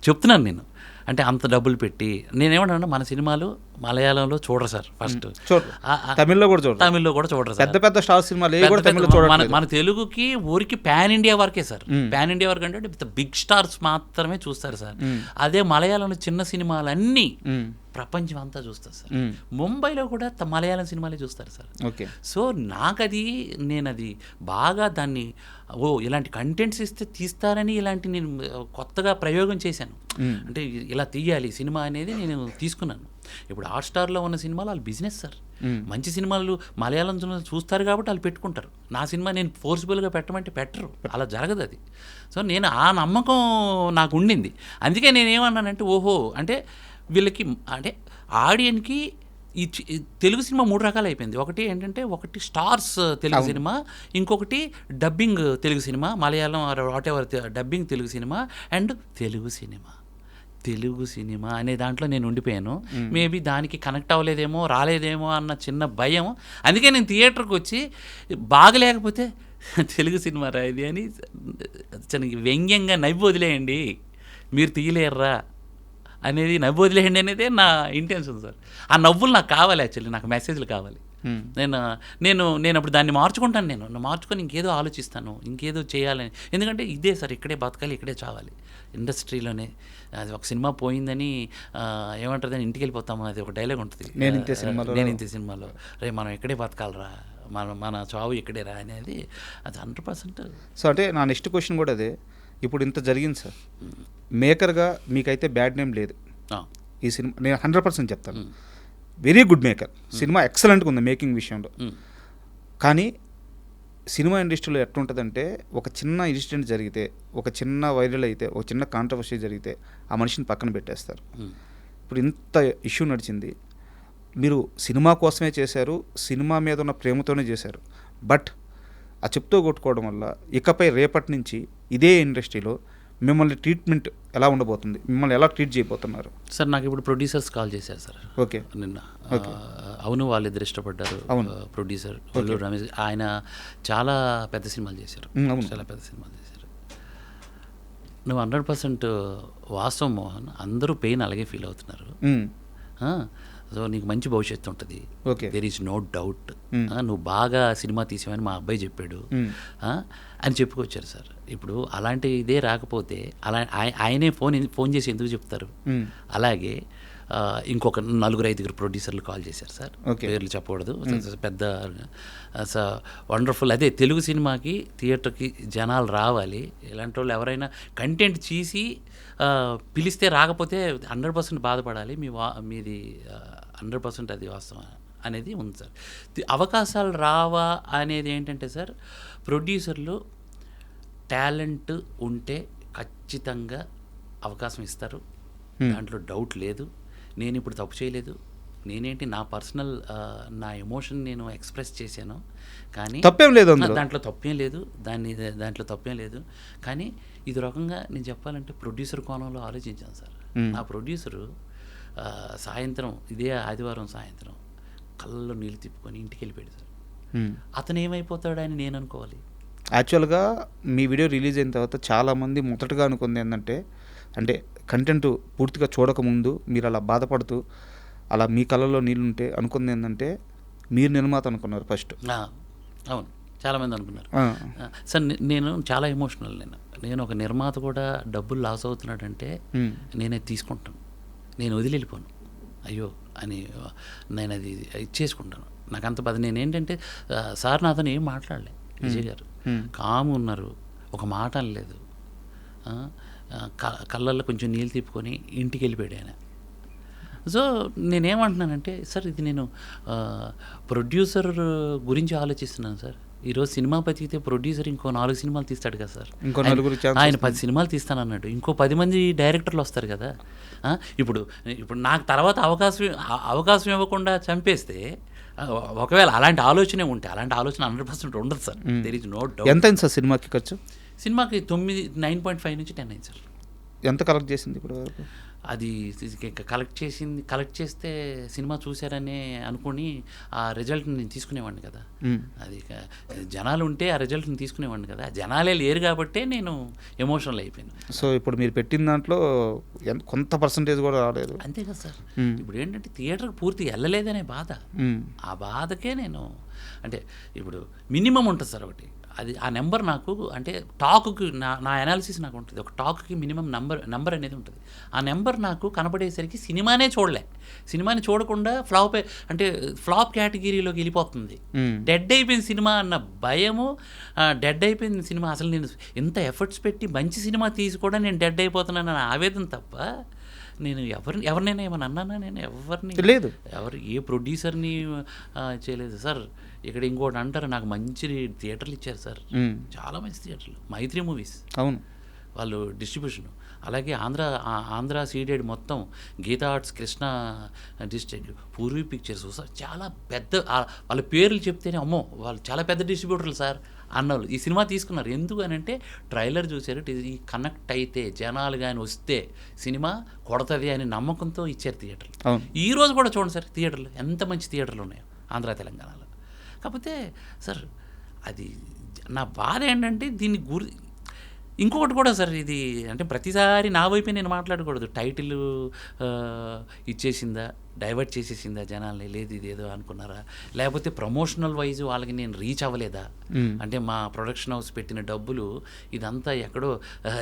చెప్తున్నాను నేను. అంటే అంత డబ్బులు పెట్టి నేనేమంటాను, మన సినిమాలు మలయాళంలో చూడరు సార్. ఫస్ట్ తమిళ్లో కూడా చూడరు సార్. పెద్ద స్టార్ సినిమాలు మన తెలుగుకి ఊరికి పాన్ ఇండియా వరకే సార్. పాన్ ఇండియా వరకు అంటే బిగ్ స్టార్స్ మాత్రమే చూస్తారు సార్. అదే మలయాళంలో చిన్న సినిమాలన్నీ ప్రపంచం అంతా చూస్తారు సార్. ముంబైలో కూడా మలయాళం సినిమాలే చూస్తారు సార్. సో నేను అది బాగా దాన్ని ఇలాంటి కంటెంట్స్ ఇస్తే తీస్తారని ఇలాంటి నేను కొత్తగా ప్రయోగం చేశాను. అంటే ఇలా తీయాలి సినిమా అనేది నేను తీసుకున్నాను. ఇప్పుడు హాట్‌స్టార్లో ఉన్న సినిమాలు వాళ్ళు బిజినెస్ సార్. మంచి సినిమాలు మలయాళం చూస్తారు కాబట్టి వాళ్ళు పెట్టుకుంటారు. నా సినిమా నేను ఫోర్స్ఫుల్గా పెట్టమంటే పెట్టరు, అలా జరగదు అది. సో నేను ఆ నమ్మకం నాకు ఉండింది. అందుకే నేనేమన్నానంటే ఓహో అంటే వీళ్ళకి అంటే ఆడియన్కి ఈ తెలుగు సినిమా 3 రకాలు అయిపోయింది. ఒకటి ఏంటంటే ఒకటి స్టార్స్ తెలుగు సినిమా, ఇంకొకటి dubbing Telugu cinema, Malayalam what ever dubbing Telugu cinema and Telugu cinema అనే దాంట్లో నేను ఉండిపోయాను. మేబీ దానికి కనెక్ట్ అవ్వలేదేమో, రాలేదేమో అన్న చిన్న భయం. అందుకే నేను థియేటర్కి వచ్చి బాగలేకపోతే తెలుగు సినిమా రా ఇది అని వ్యంగ్యంగా నవ్వి వదిలేయండి, మీరు తీయలేర్రా అనేది నవ్వు వదిలేయండి అనేదే నా ఇంటెన్షన్ సార్. ఆ నవ్వులు నాకు కావాలి, యాక్చువల్లీ నాకు మెసేజ్లు కావాలి. నేను అప్పుడు దాన్ని మార్చుకుంటాను. నేను మార్చుకొని ఇంకేదో ఆలోచిస్తాను, ఇంకేదో చేయాలని. ఎందుకంటే ఇదే సార్, ఇక్కడే బతకాలి, ఇక్కడే చావాలి ఇండస్ట్రీలోనే. అది ఒక సినిమా పోయిందని ఏమంటారు ఇంటికి వెళ్ళిపోతాము, అది ఒక డైలాగ్ ఉంటుంది నేను ఇంతే సినిమాలో, రే మనం ఇక్కడే బతకాలరా, మన చావు ఇక్కడే రా అనేది అది 100%. సో అంటే నా నెక్స్ట్ క్వశ్చన్ కూడా అదే. ఇప్పుడు ఇంత జరిగింది సార్, మేకర్గా మీకైతే బ్యాడ్ నేమ్ లేదు ఈ సినిమా, నేను 100% చెప్తాను. వెరీ గుడ్ మేకర్, సినిమా ఎక్సలెంట్గా ఉంది మేకింగ్ విషయంలో. కానీ సినిమా ఇండస్ట్రీలో ఎట్లుంటుందంటే ఒక చిన్న ఇన్సిడెంట్ జరిగితే, ఒక చిన్న వైరల్ అయితే, ఒక చిన్న కాంట్రవర్సీ జరిగితే ఆ మనిషిని పక్కన పెట్టేస్తారు. ఇప్పుడు ఇంత ఇష్యూ నడిచింది, మీరు సినిమా కోసమే చేశారు, సినిమా మీద ఉన్న ప్రేమతోనే చేశారు. బట్ ఆ చెప్తూ కొట్టుకోవడం వల్ల ఇకపై రేపటి నుంచి ఇదే ఇండస్ట్రీలో మిమ్మల్ని ట్రీట్మెంట్ ఎలా ఉండబోతుంది, మిమ్మల్ని ఎలా ట్రీట్ చేయబోతున్నారు? సార్ నాకు ఇప్పుడు ప్రొడ్యూసర్స్ కాల్ చేశారు సార్. ఓకే. నిన్న అవును వాళ్ళిద్దరు ఇష్టపడ్డారు. ప్రొడ్యూసర్ ఒల్లూరు రమేష్, ఆయన చాలా పెద్ద సినిమాలు చేశారు, చాలా పెద్ద సినిమాలు చేశారు. నువ్వు 100% వాస్తవం మోహన్, అందరూ పెయిన్ అలాగే ఫీల్ అవుతున్నారు. సో నీకు మంచి భవిష్యత్తు ఉంటుంది, దెర్ ఈజ్ నో డౌట్. నువ్వు బాగా సినిమా తీసావని మా అబ్బాయి చెప్పాడు అని చెప్పుకొచ్చారు సార్. ఇప్పుడు అలాంటి ఇదే రాకపోతే ఆయనే ఫోన్ చేసి ఎందుకు చెప్తారు? అలాగే ఇంకొక 4-5 ప్రొడ్యూసర్లు కాల్ చేశారు సార్, పేర్లు చెప్పకూడదు, పెద్ద వండర్ఫుల్. అదే తెలుగు సినిమాకి థియేటర్కి జనాలు రావాలి, ఇలాంటి వాళ్ళు ఎవరైనా కంటెంట్ చేసి పిలిస్తే రాకపోతే 100% బాధపడాలి. మీది 100% అది వాస్తవం అనేది ఉంది సార్. అవకాశాలు రావా అనేది ఏంటంటే సార్, ప్రొడ్యూసర్లు టాలెంట్ ఉంటే ఖచ్చితంగా అవకాశం ఇస్తారు, దాంట్లో డౌట్ లేదు. నేను ఇప్పుడు తప్పు చేయలేదు, నేనేంటి నా పర్సనల్ నా ఎమోషన్ నేను ఎక్స్ప్రెస్ చేశాను, కానీ తప్పేం లేదు, దాంట్లో తప్పేం లేదు, దాంట్లో తప్పేం లేదు. కానీ ఇది రకంగా నేను చెప్పాలంటే ప్రొడ్యూసర్ కోణంలో ఆలోచించాను సార్. నా ప్రొడ్యూసరు సాయంత్రం, ఇదే ఆదివారం సాయంత్రం కళ్ళలో నీళ్ళు తిప్పుకొని ఇంటికి వెళ్ళిపోయాడు సార్. అతను ఏమైపోతాడని నేను అనుకోవాలి. యాక్చువల్గా మీ వీడియో రిలీజ్ అయిన తర్వాత చాలామంది మొదటగా అనుకుంది ఏంటంటే, అంటే కంటెంట్ పూర్తిగా చూడకముందు మీరు అలా బాధపడుతూ అలా మీ కళ్ళలో నీళ్ళు ఉంటే అనుకుంది ఏంటంటే మీరు నిర్మాత అనుకున్నారు ఫస్ట్. అవును, చాలామంది అనుకున్నారు సార్. నేను చాలా ఎమోషనల్. నేను ఒక నిర్మాత కూడా డబ్బులు లాస్ అవుతున్నాడంటే నేనే తీసుకుంటాను, నేను వదిలి వెళ్ళిపోను, అయ్యో అని నేను అది ఇచ్చేసుకుంటాను. నాకు అంత బాధ. నేనేంటంటే సార్ నాతో ఏం మాట్లాడలే, విజయ్ గారు కాము ఉన్నారు, ఒక మాట అనలేదు, కళ్ళల్లో కొంచెం నీళ్ళు తిప్పుకొని ఇంటికి వెళ్ళిపోయాడు ఆయన. సో నేనేమంటున్నానంటే సార్, ఇది నేను ప్రొడ్యూసర్ గురించి ఆలోచిస్తున్నాను సార్. ఈరోజు సినిమా బతికితే ప్రొడ్యూసర్ ఇంకో 4 సినిమాలు తీస్తాడు కదా సార్, ఆయన 10 సినిమాలు తీస్తానన్నాడు, ఇంకో 10 మంది డైరెక్టర్లు వస్తారు కదా. ఇప్పుడు నాకు తర్వాత అవకాశం ఇవ్వకుండా చంపేస్తే, ఒకవేళ అలాంటి ఆలోచనే ఉంటే, అలాంటి ఆలోచన 100% ఉండదు sir. There is no doubt. ఎంత అయింది సార్ సినిమాకి ఖర్చు? సినిమాకి 9.5 నుంచి 10 అయింది సార్. ఎంత కలెక్ట్ చేసింది ఇప్పుడు వరకు? అది కలెక్ట్ చేస్తే సినిమా చూశారనే అనుకుని ఆ రిజల్ట్ని నేను తీసుకునేవాడిని కదా. అది జనాలు ఉంటే ఆ రిజల్ట్ని తీసుకునేవాడిని కదా, జనాలే లేరు కాబట్టే నేను ఎమోషనల్ అయిపోయాను. సో ఇప్పుడు మీరు పెట్టిన దాంట్లో కొంత పర్సంటేజ్ కూడా రాలేదు, అంతే కదా సార్. ఇప్పుడు ఏంటంటే థియేటర్కి పూర్తిగా వెళ్ళలేదనే బాధ, ఆ బాధకే నేను అంటే ఇప్పుడు మినిమం ఉంటుంది సార్ ఒకటి, అది ఆ నెంబర్ నాకు అంటే టాక్కి నా అనాలిసిస్ నాకు ఉంటుంది. ఒక టాక్కి మినిమం నెంబర్ అనేది ఉంటుంది. ఆ నెంబర్ నాకు కనపడేసరికి సినిమానే చూడలే, సినిమాని చూడకుండా ఫ్లాప్ కేటగిరీలోకి వెళ్ళిపోతుంది. డెడ్ అయిపోయిన సినిమా అన్న భయము, డెడ్ అయిపోయిన సినిమా, అసలు నేను ఎంత ఎఫర్ట్స్ పెట్టి మంచి సినిమా తీసి కూడా నేను డెడ్ అయిపోతున్నానన్న ఆవేదన తప్ప నేను ఎవరినైనా ఏమన్నా అన్నానా? నేను ఎవరిని లేదు, ఏ ప్రొడ్యూసర్ని చేయలేదు సార్. ఇక్కడ ఇంకోటి అంటారు, నాకు మంచి థియేటర్లు ఇచ్చారు సార్, చాలా మంచి థియేటర్లు, మైత్రి మూవీస్. అవును, వాళ్ళు డిస్ట్రిబ్యూషన్. అలాగే ఆంధ్ర సీడెడ్ మొత్తం గీతా ఆర్ట్స్ కృష్ణ డిస్ట్రిక్ట్, పూర్వీ పిక్చర్స్ సార్ చాలా పెద్ద వాళ్ళ పేర్లు చెప్తేనే అమ్మో వాళ్ళు చాలా పెద్ద డిస్ట్రిబ్యూటర్లు సార్ అన్నోళ్ళు ఈ సినిమా తీసుకున్నారు. ఎందుకు అని అంటే ట్రైలర్ చూశారు, ఈ కనెక్ట్ అయితే జనాలు కానీ వస్తే సినిమా కొడతది అని నమ్మకంతో ఇచ్చారు థియేటర్లు. ఈ రోజు కూడా చూడండి సార్ థియేటర్లు ఎంత మంచి థియేటర్లు ఉన్నాయో ఆంధ్ర తెలంగాణలో. కాకపోతే సార్ అది నా బాధ ఏంటంటే దీన్ని ఇంకొకటి కూడా సార్, ఇది అంటే ప్రతిసారి నా వైపే నేను మాట్లాడకూడదు. టైటిల్ ఇచ్చేసిందా, డైవర్ట్ చేసేసిందా జనాల్ని, లేదు ఇదేదో అనుకున్నారా, లేకపోతే ప్రమోషనల్ వైజ్ వాళ్ళకి నేను రీచ్ అవ్వలేదా, అంటే మా ప్రొడక్షన్ హౌస్ పెట్టిన డబ్బులు ఇదంతా ఎక్కడో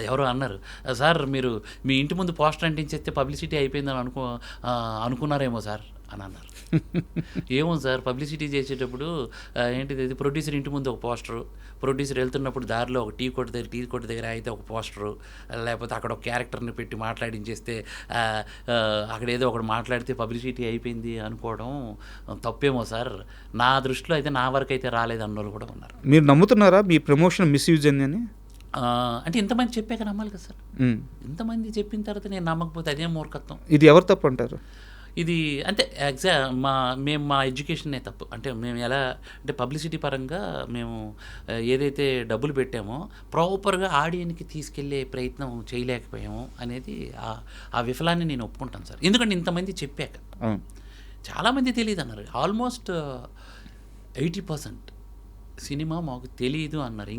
ఎవరో అన్నారు సార్ మీరు మీ ఇంటి ముందు పోస్టర్ అంటించేస్తే పబ్లిసిటీ అయిపోయిందని అనుకున్నారేమో సార్ అని అన్నారు. ఏమో సార్ పబ్లిసిటీ చేసేటప్పుడు ఏంటిది ప్రొడ్యూసర్ ఇంటి ముందు ఒక పోస్టరు, ప్రొడ్యూసర్ వెళ్తున్నప్పుడు దారిలో ఒక టీ కొట్టు దగ్గర అయితే ఒక పోస్టరు, లేకపోతే అక్కడ ఒక క్యారెక్టర్ని పెట్టి మాట్లాడించేస్తే అక్కడ ఏదో ఒకటి మాట్లాడితే పబ్లిసిటీ అయిపోయింది అనుకోవడం తప్పేమో సార్. నా దృష్టిలో అయితే నా వరకు అయితే రాలేదు అన్నోళ్ళు కూడా ఉన్నారు. మీరు నమ్ముతున్నారా మీ ప్రమోషన్ మిస్యూజ్ అని? అంటే ఇంతమంది చెప్పాక నమ్మాలి కదా సార్. ఇంతమంది చెప్పిన తర్వాత నేను నమ్మకపోతే అదే మూర్ఖత్వం. ఇది ఎవరు తప్పు అంటారు? ఇది అంటే మేము మా ఎడ్యుకేషన్నే తప్పు. అంటే మేము ఎలా అంటే పబ్లిసిటీ పరంగా మేము ఏదైతే డబ్బులు పెట్టామో ప్రాపర్గా ఆడియన్కి తీసుకెళ్లే ప్రయత్నం చేయలేకపోయాము అనేది ఆ విఫలాన్ని నేను ఒప్పుకుంటాను సార్. ఎందుకంటే ఇంతమంది చెప్పాక చాలామంది తెలియదు అన్నారు. ఆల్మోస్ట్ 80% సినిమా మాకు తెలియదు అన్నారు.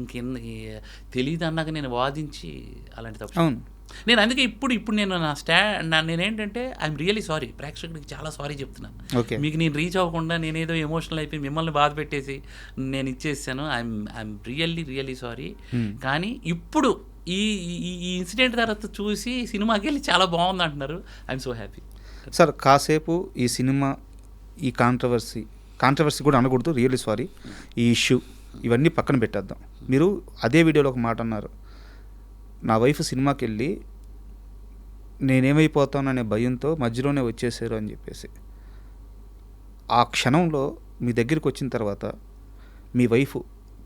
తెలియదు అన్నాక నేను వాదించి అలాంటి తప్పు. నేను అందుకే ఇప్పుడు నేను నేనేంటంటే ఐఎమ్ రియలీ సారీ, ప్రేక్షకుడికి చాలా సారీ చెప్తున్నాను. మీకు నేను రీచ్ అవ్వకుండా నేనేదో ఎమోషనల్ అయిపోయి మిమ్మల్ని బాధ పెట్టేసి నేను ఇచ్చేసాను. I'm really sorry. కానీ ఇప్పుడు ఈ ఇన్సిడెంట్ తర్వాత చూసి సినిమాకి వెళ్ళి చాలా బాగుంది అంటున్నారు. I'm so happy sir. కాసేపు ఈ సినిమా ఈ కాంట్రవర్సీ కూడా అనకూడదు, రియల్లీ సారీ, ఈ ఇష్యూ ఇవన్నీ పక్కన పెట్టేద్దాం. మీరు అదే వీడియోలో ఒక మాట అన్నారు, నా వైఫ్ సినిమాకి వెళ్ళి నేనేమైపోతాననే భయంతో మధ్యలోనే వచ్చేసారు అని చెప్పేసి. ఆ క్షణంలో మీ దగ్గరికి వచ్చిన తర్వాత మీ వైఫ్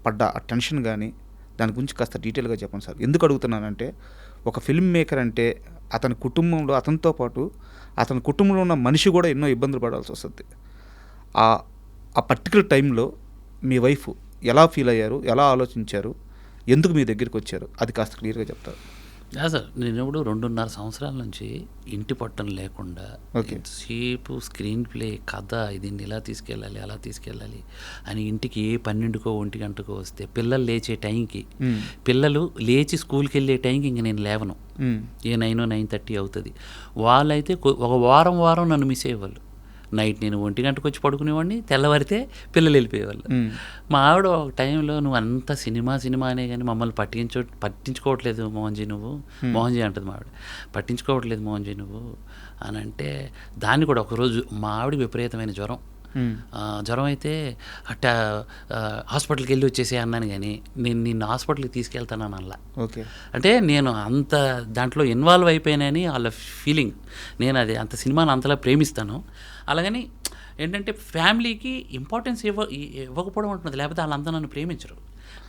పడ్డ ఆ టెన్షన్ కానీ దాని గురించి కాస్త డీటెయిల్గా చెప్పండి సార్. ఎందుకు అడుగుతున్నానంటే ఒక ఫిల్మ్ మేకర్ అంటే అతని కుటుంబంలో అతనితో పాటు అతని కుటుంబంలో ఉన్న మనిషి కూడా ఎన్నో ఇబ్బందులు పడాల్సి వస్తుంది. ఆ పర్టికులర్ టైంలో మీ వైఫ్ ఎలా ఫీల్ అయ్యారు, ఎలా ఆలోచించారు, ఎందుకు మీ దగ్గరికి వచ్చారు, అది కాస్త క్లియర్గా చెప్తారు. సార్ నేను ఇప్పుడు 2.5 సంవత్సరాల నుంచి ఇంటి పట్టం లేకుండా సేపు స్క్రీన్ ప్లే కథ దీన్ని ఇలా తీసుకెళ్ళాలి అలా తీసుకెళ్ళాలి అని ఇంటికి 12కో 1 గంటకో వస్తే పిల్లలు లేచే టైంకి పిల్లలు లేచి స్కూల్కి వెళ్ళే టైంకి ఇంక నేను లేవను, 9:30 అవుతుంది. వాళ్ళైతే ఒక వారం నన్ను మిస్ అయ్యేవాళ్ళు. నైట్ నేను 1 గంటకు వచ్చి పడుకునేవాడిని, తెల్లవారితే పిల్లలు వెళ్ళిపోయేవాళ్ళు. మా ఆవిడ ఒక టైంలో నువ్వు అంత సినిమా అనే కానీ మమ్మల్ని పట్టించుకోవట్లేదు మోహన్జీ నువ్వు, మోహన్జీ అంటుంది మా ఆవిడ, పట్టించుకోవట్లేదు మోహన్జీ నువ్వు అని అంటే దాన్ని కూడా ఒకరోజు మా ఆవిడకి విపరీతమైన జ్వరం అయితే హాస్పిటల్కి వెళ్ళి వచ్చేసే అన్నాను, కానీ నేను నిన్ను హాస్పిటల్కి తీసుకెళ్తానని అలా. అంటే నేను అంత దాంట్లో ఇన్వాల్వ్ అయిపోయానని వాళ్ళ ఫీలింగ్. నేను అది అంత సినిమాని అంతలా ప్రేమిస్తాను. అలాగని ఏంటంటే ఫ్యామిలీకి ఇంపార్టెన్స్ ఇవ్వకపోవడం ఉంటుంది, లేకపోతే వాళ్ళంతా నన్ను ప్రేమించరు.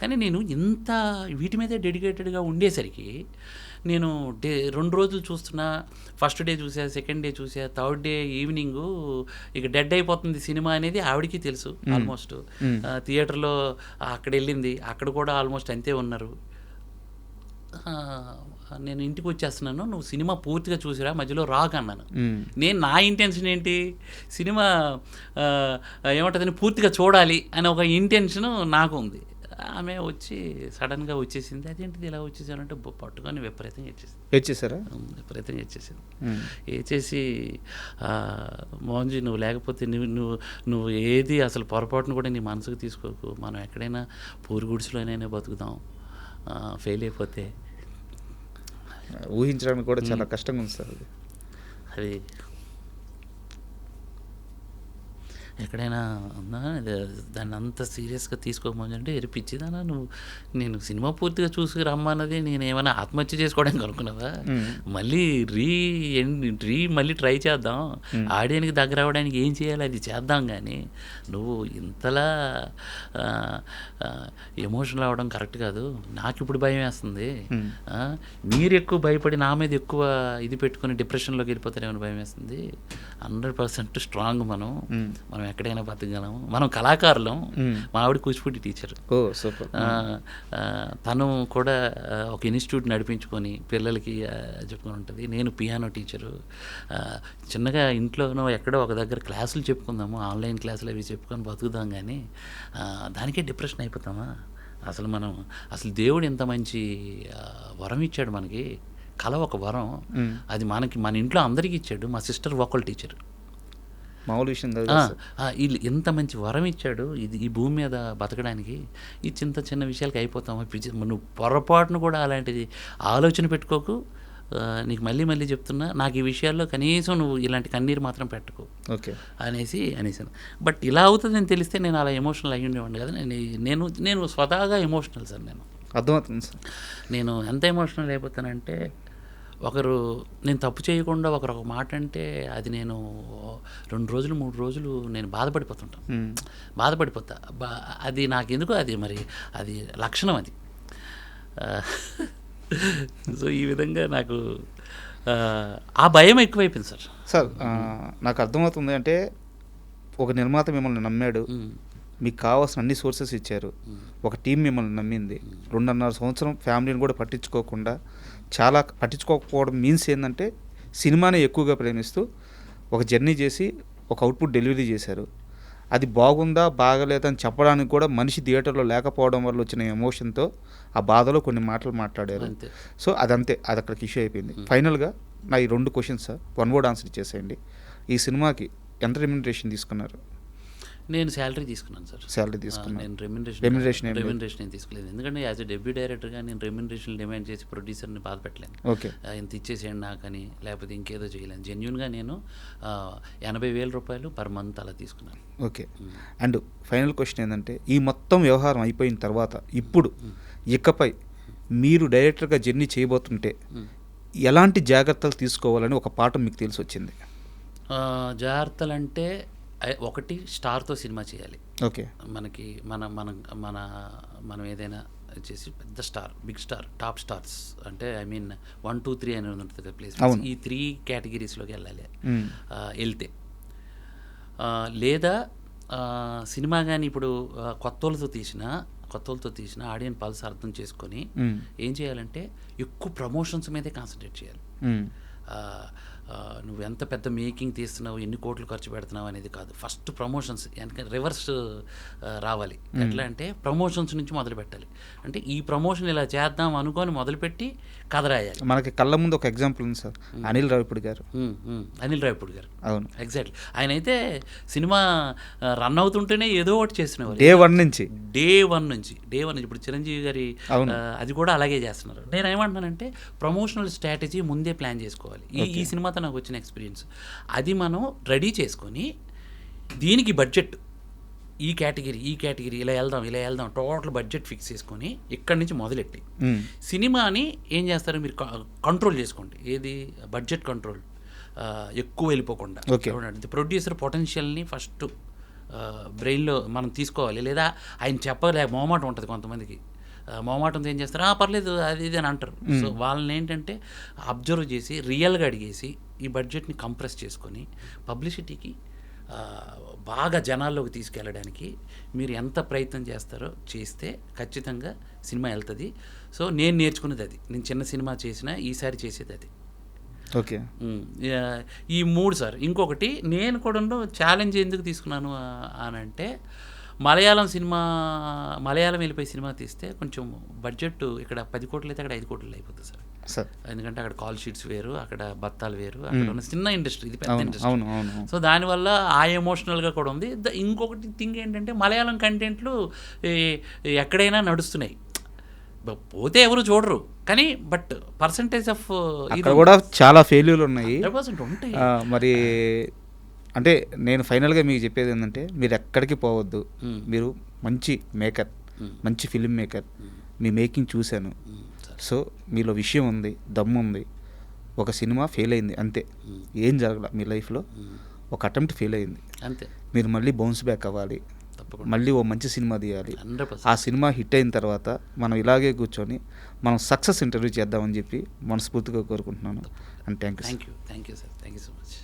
కానీ నేను ఇంత వీటి మీదే డెడికేటెడ్గా ఉండేసరికి నేను 2 రోజులు చూస్తున్నా, ఫస్ట్ డే చూసా, సెకండ్ డే చూసా, థర్డ్ డే ఈవినింగ్ ఇక డెడ్ అయిపోతుంది సినిమా అనేది ఆవిడకి తెలుసు. ఆల్మోస్ట్ థియేటర్లో అక్కడ వెళ్ళింది, అక్కడ కూడా ఆల్మోస్ట్ అంతే ఉన్నారు. నేను ఇంటికి వచ్చేస్తున్నాను, నువ్వు సినిమా పూర్తిగా చూసిరా, మధ్యలో రాక్ అన్నాను. నా ఇంటెన్షన్ ఏంటి, సినిమా ఏమంటుందని పూర్తిగా చూడాలి అనే ఒక ఇంటెన్షన్ నాకు ఉంది. ఆమె వచ్చి సడన్గా వచ్చేసింది. అదేంటిది ఇలా వచ్చేసానంటే పట్టుకొని విపరీతంగా వచ్చేసారా? విపరీతంగా వచ్చేసింది. వేసేసి మోహన్జీ నువ్వు లేకపోతే నువ్వు ఏది అసలు పొరపాటును కూడా నీ మనసుకు తీసుకోకు, మనం ఎక్కడైనా పూరి గుడిసెలోనైనా బతుకుదాం, ఫెయిల్ అయిపోతే. ఊహించడానికి కూడా చాలా కష్టంగా ఉంది సార్ అది. ఎక్కడైనా అన్నా దాన్ని అంత సీరియస్గా తీసుకోమంటే పిచ్చిదానా నువ్వు, నేను సినిమా పూర్తిగా చూసి రమ్మన్నది నేను ఏమైనా ఆత్మహత్య చేసుకోవడానికి అనుకున్నావా? మళ్ళీ మళ్ళీ ట్రై చేద్దాం, ఆడియన్కి దగ్గర అవ్వడానికి ఏం చేయాలి అది చేద్దాం, కానీ నువ్వు ఇంతలా ఎమోషనల్ అవ్వడం కరెక్ట్ కాదు. నాకు ఇప్పుడు భయం వేస్తుంది. మీరు ఎక్కువ భయపడి నా మీద ఎక్కువ ఇది పెట్టుకుని డిప్రెషన్లోకి వెళ్ళిపోతారేమో భయం వేస్తుంది. 100% స్ట్రాంగ్ మనం ఎక్కడైనా బతకగలం. మనం కళాకారులం. మా ఆవిడ కూచిపూడి టీచర్. తను కూడా ఒక ఇన్స్టిట్యూట్ నడిపించుకొని పిల్లలకి చెప్పుకొని ఉంటుంది. నేను పియానో టీచరు. చిన్నగా ఇంట్లోనో ఎక్కడో ఒక దగ్గర క్లాసులు చెప్పుకుందాము, ఆన్లైన్ క్లాసులు అవి చెప్పుకొని బతుకుదాం, కానీ దానికే డిప్రెషన్ అయిపోతామా? అసలు దేవుడు ఎంత మంచి వరం ఇచ్చాడు మనకి. కళ ఒక వరం. అది మన ఇంట్లో అందరికీ ఇచ్చాడు. మా సిస్టర్ వోకల్ టీచర్. మామూలు విషయం వీళ్ళు ఎంత మంచి వరం ఇచ్చాడు ఈ భూమి మీద బతకడానికి. ఈ చిన్న విషయాలకి అయిపోతాము. నువ్వు పొరపాటును కూడా అలాంటిది ఆలోచన పెట్టుకోకు. నీకు మళ్ళీ చెప్తున్నా, నాకు ఈ విషయాల్లో కనీసం నువ్వు ఇలాంటి కన్నీరు మాత్రం పెట్టుకో అనేసాను. బట్ ఇలా అవుతుందని తెలిస్తే నేను అలా ఎమోషనల్ అయ్యి ఉండేవాడిని కదా. నేను స్వతహాగా ఎమోషనల్ సార్. అర్థమవుతుంది సార్. నేను ఎంత ఎమోషనల్ అయిపోతానంటే, నేను తప్పు చేయకుండా ఒకరు ఒక మాట అంటే అది నేను 2 రోజులు 3 రోజులు నేను బాధపడిపోతా. అది నాకెందుకు అది లక్షణం అది. సో ఈ విధంగా నాకు ఆ భయం ఎక్కువైపోయింది సార్. నాకు అర్థమవుతుంది. అంటే ఒక నిర్మాత మిమ్మల్ని నమ్మాడు, మీకు కావాల్సిన అన్ని సోర్సెస్ ఇచ్చారు, ఒక టీం మిమ్మల్ని నమ్మింది. 2.5 సంవత్సరం ఫ్యామిలీని కూడా పట్టించుకోకపోవడం మీన్స్ ఏంటంటే సినిమాని ఎక్కువగా ప్రేమిస్తూ ఒక జర్నీ చేసి ఒక అవుట్పుట్ డెలివరీ చేశారు. అది బాగుందా బాగలేదని చెప్పడానికి కూడా మనిషి థియేటర్లో లేకపోవడం వల్ల వచ్చిన ఎమోషన్తో ఆ బాధలో కొన్ని మాటలు మాట్లాడారు. సో అది అక్కడికి ఇష్యూ అయిపోయింది. ఫైనల్గా నా ఈ 2 క్వశ్చన్స్ సార్, 1 వర్డ్ ఆన్సర్ ఇచ్చేసేయండి. ఈ సినిమాకి ఎంత రెమ్యునరేషన్ తీసుకున్నారు? నేను శాలరీ తీసుకున్నాను సార్. నేను రెమ్యునరేషన్ ఏం తీసుకోలేదు. ఎందుకంటే యాజ్ ఎ డెబ్యూ డైరెక్టర్గా నేను రెమ్యునరేషన్ డిమాండ్ చేసి ప్రొడ్యూసర్ని బాధపెట్టలేను. ఇంత ఇచ్చేసేయండి నాకని, లేకపోతే ఇంకేదో చేయలేను. జెన్యున్గా నేను 80,000 రూపాయలు పర్ మంత్ అలా తీసుకున్నాను. ఓకే. అండ్ ఫైనల్ క్వశ్చన్ ఏంటంటే, ఈ మొత్తం వ్యవహారం అయిపోయిన తర్వాత ఇప్పుడు ఇకపై మీరు డైరెక్టర్గా జర్నీ చేయబోతుంటే ఎలాంటి జాగ్రత్తలు తీసుకోవాలని ఒక పాఠం మీకు తెలిసి వచ్చింది? జాగ్రత్తలు అంటే, ఒకటి స్టార్తో సినిమా చేయాలి. ఓకే. మనకి మనం ఏదైనా చేసి పెద్ద star, big star, top stars అంటే 1, 2, 3 అని ఉంటుంది కదా ప్లేస్. ఈ 3 కేటగిరీస్లోకి వెళ్ళాలి. వెళ్తే లేదా సినిమా కానీ ఇప్పుడు కొత్తోళ్ళతో తీసిన ఆడియన్స్ పల్స్ అర్థం చేసుకొని ఏం చేయాలంటే ఎక్కువ ప్రమోషన్స్ మీదే కాన్సన్ట్రేట్ చేయాలి. నువ్వు ఎంత పెద్ద మేకింగ్ తీస్తున్నావు, ఎన్ని కోట్లు ఖర్చు పెడుతున్నావు అనేది కాదు. ఫస్ట్ ప్రమోషన్స్ రివర్స్ రావాలి. ఎట్లా అంటే ప్రమోషన్స్ నుంచి మొదలు పెట్టాలి. అంటే ఈ ప్రమోషన్ ఇలా చేద్దాం అనుకొని మొదలుపెట్టి కథ రాయాలి. మనకి కళ్ళ ముందు ఒక ఎగ్జాంపుల్ ఉంది సార్, అనిల్ రావిపూడి గారు. అవును, ఎగ్జాక్ట్లీ. ఆయన అయితే సినిమా రన్ అవుతుంటేనే ఏదో ఒకటి చేస్తున్నారు. డే వన్ నుంచి ఇప్పుడు చిరంజీవి గారి అది కూడా అలాగే చేస్తున్నారు. నేను ఏమంటున్నానంటే ప్రమోషనల్ స్ట్రాటజీ ముందే ప్లాన్ చేసుకోవాలి. ఈ సినిమాతో నాకు వచ్చిన ఎక్స్పీరియన్స్ అది మనం రెడీ చేసుకొని, దీనికి బడ్జెట్ ఈ కేటగిరీ ఇలా వెళ్దాం టోటల్ బడ్జెట్ ఫిక్స్ చేసుకొని ఇక్కడి నుంచి మొదలెట్టి సినిమాని ఏం చేస్తారో మీరు కంట్రోల్ చేసుకోండి. ఏది బడ్జెట్ కంట్రోల్, ఎక్కువ వెళ్ళిపోకుండా. ప్రొడ్యూసర్ పొటెన్షియల్ని ఫస్ట్ బ్రెయిన్లో మనం తీసుకోవాలి. లేదా ఆయన చెప్పలేక మొహమాటం ఉంటుంది కొంతమందికి. మొహమాటంతో ఏం చేస్తారు, పర్లేదు అది ఇది అని అంటారు. సో వాళ్ళని ఏంటంటే అబ్జర్వ్ చేసి రియల్గా అడిగేసి ఈ బడ్జెట్ని కంప్రెస్ చేసుకొని పబ్లిసిటీకి బాగా జనాల్లోకి తీసుకెళ్ళడానికి మీరు ఎంత ప్రయత్నం చేస్తారో చేస్తే ఖచ్చితంగా సినిమా వెళ్తుంది. సో నేను నేర్చుకునేది అది. నేను చిన్న సినిమా చేసినా ఈసారి చేసేది అది. ఓకే. ఈ 3 సార్. ఇంకొకటి నేను కూడా ఛాలెంజ్ ఎందుకు తీసుకున్నాను అని అంటే, మలయాళం వెళ్ళిపోయి సినిమా తీస్తే కొంచెం బడ్జెట్ ఇక్కడ 10 కోట్లు అయితే అక్కడ 5 కోట్లు అయిపోతుంది సార్. ఎందుకంటే అక్కడ కాల్ షీట్స్ వేరు, అక్కడ బత్తాలు వేరు, అక్కడ ఉన్న చిన్న ఇండస్ట్రీ, ఇది పెద్ద ఇండస్ట్రీ. సో దానివల్ల ఆ ఎమోషనల్గా కూడా ఉంది. ఇంకొకటి థింగ్ ఏంటంటే, మలయాళం కంటెంట్లు ఎక్కడైనా నడుస్తున్నాయి, పోతే ఎవరు చూడరు, కానీ బట్ పర్సంటేజ్ ఆఫ్ కూడా చాలా ఫెయిల్యూర్లు ఉన్నాయి. 100% ఉంటాయి. మరి అంటే నేను ఫైనల్గా మీకు చెప్పేది ఏంటంటే మీరు ఎక్కడికి పోవద్దు. మీరు మంచి మేకర్, మంచి ఫిలిం మేకర్. మీ మేకింగ్ చూశాను. సో మీలో విషయం ఉంది, దమ్ము ఉంది. ఒక సినిమా ఫెయిల్ అయింది అంతే, ఏం జరగల మీ లైఫ్లో. ఒక అటెంప్ట్ ఫెయిల్ అయింది అంతే. మీరు మళ్ళీ బౌన్స్ బ్యాక్ అవ్వాలి, మళ్ళీ ఓ మంచి సినిమా తీయాలి. 100%. ఆ సినిమా హిట్ అయిన తర్వాత మనం ఇలాగే కూర్చొని మనం సక్సెస్ ఇంటర్వ్యూ చేద్దామని చెప్పి మనస్ఫూర్తిగా కోరుకుంటున్నాను. And thank you. Thank you sir, thank you so much.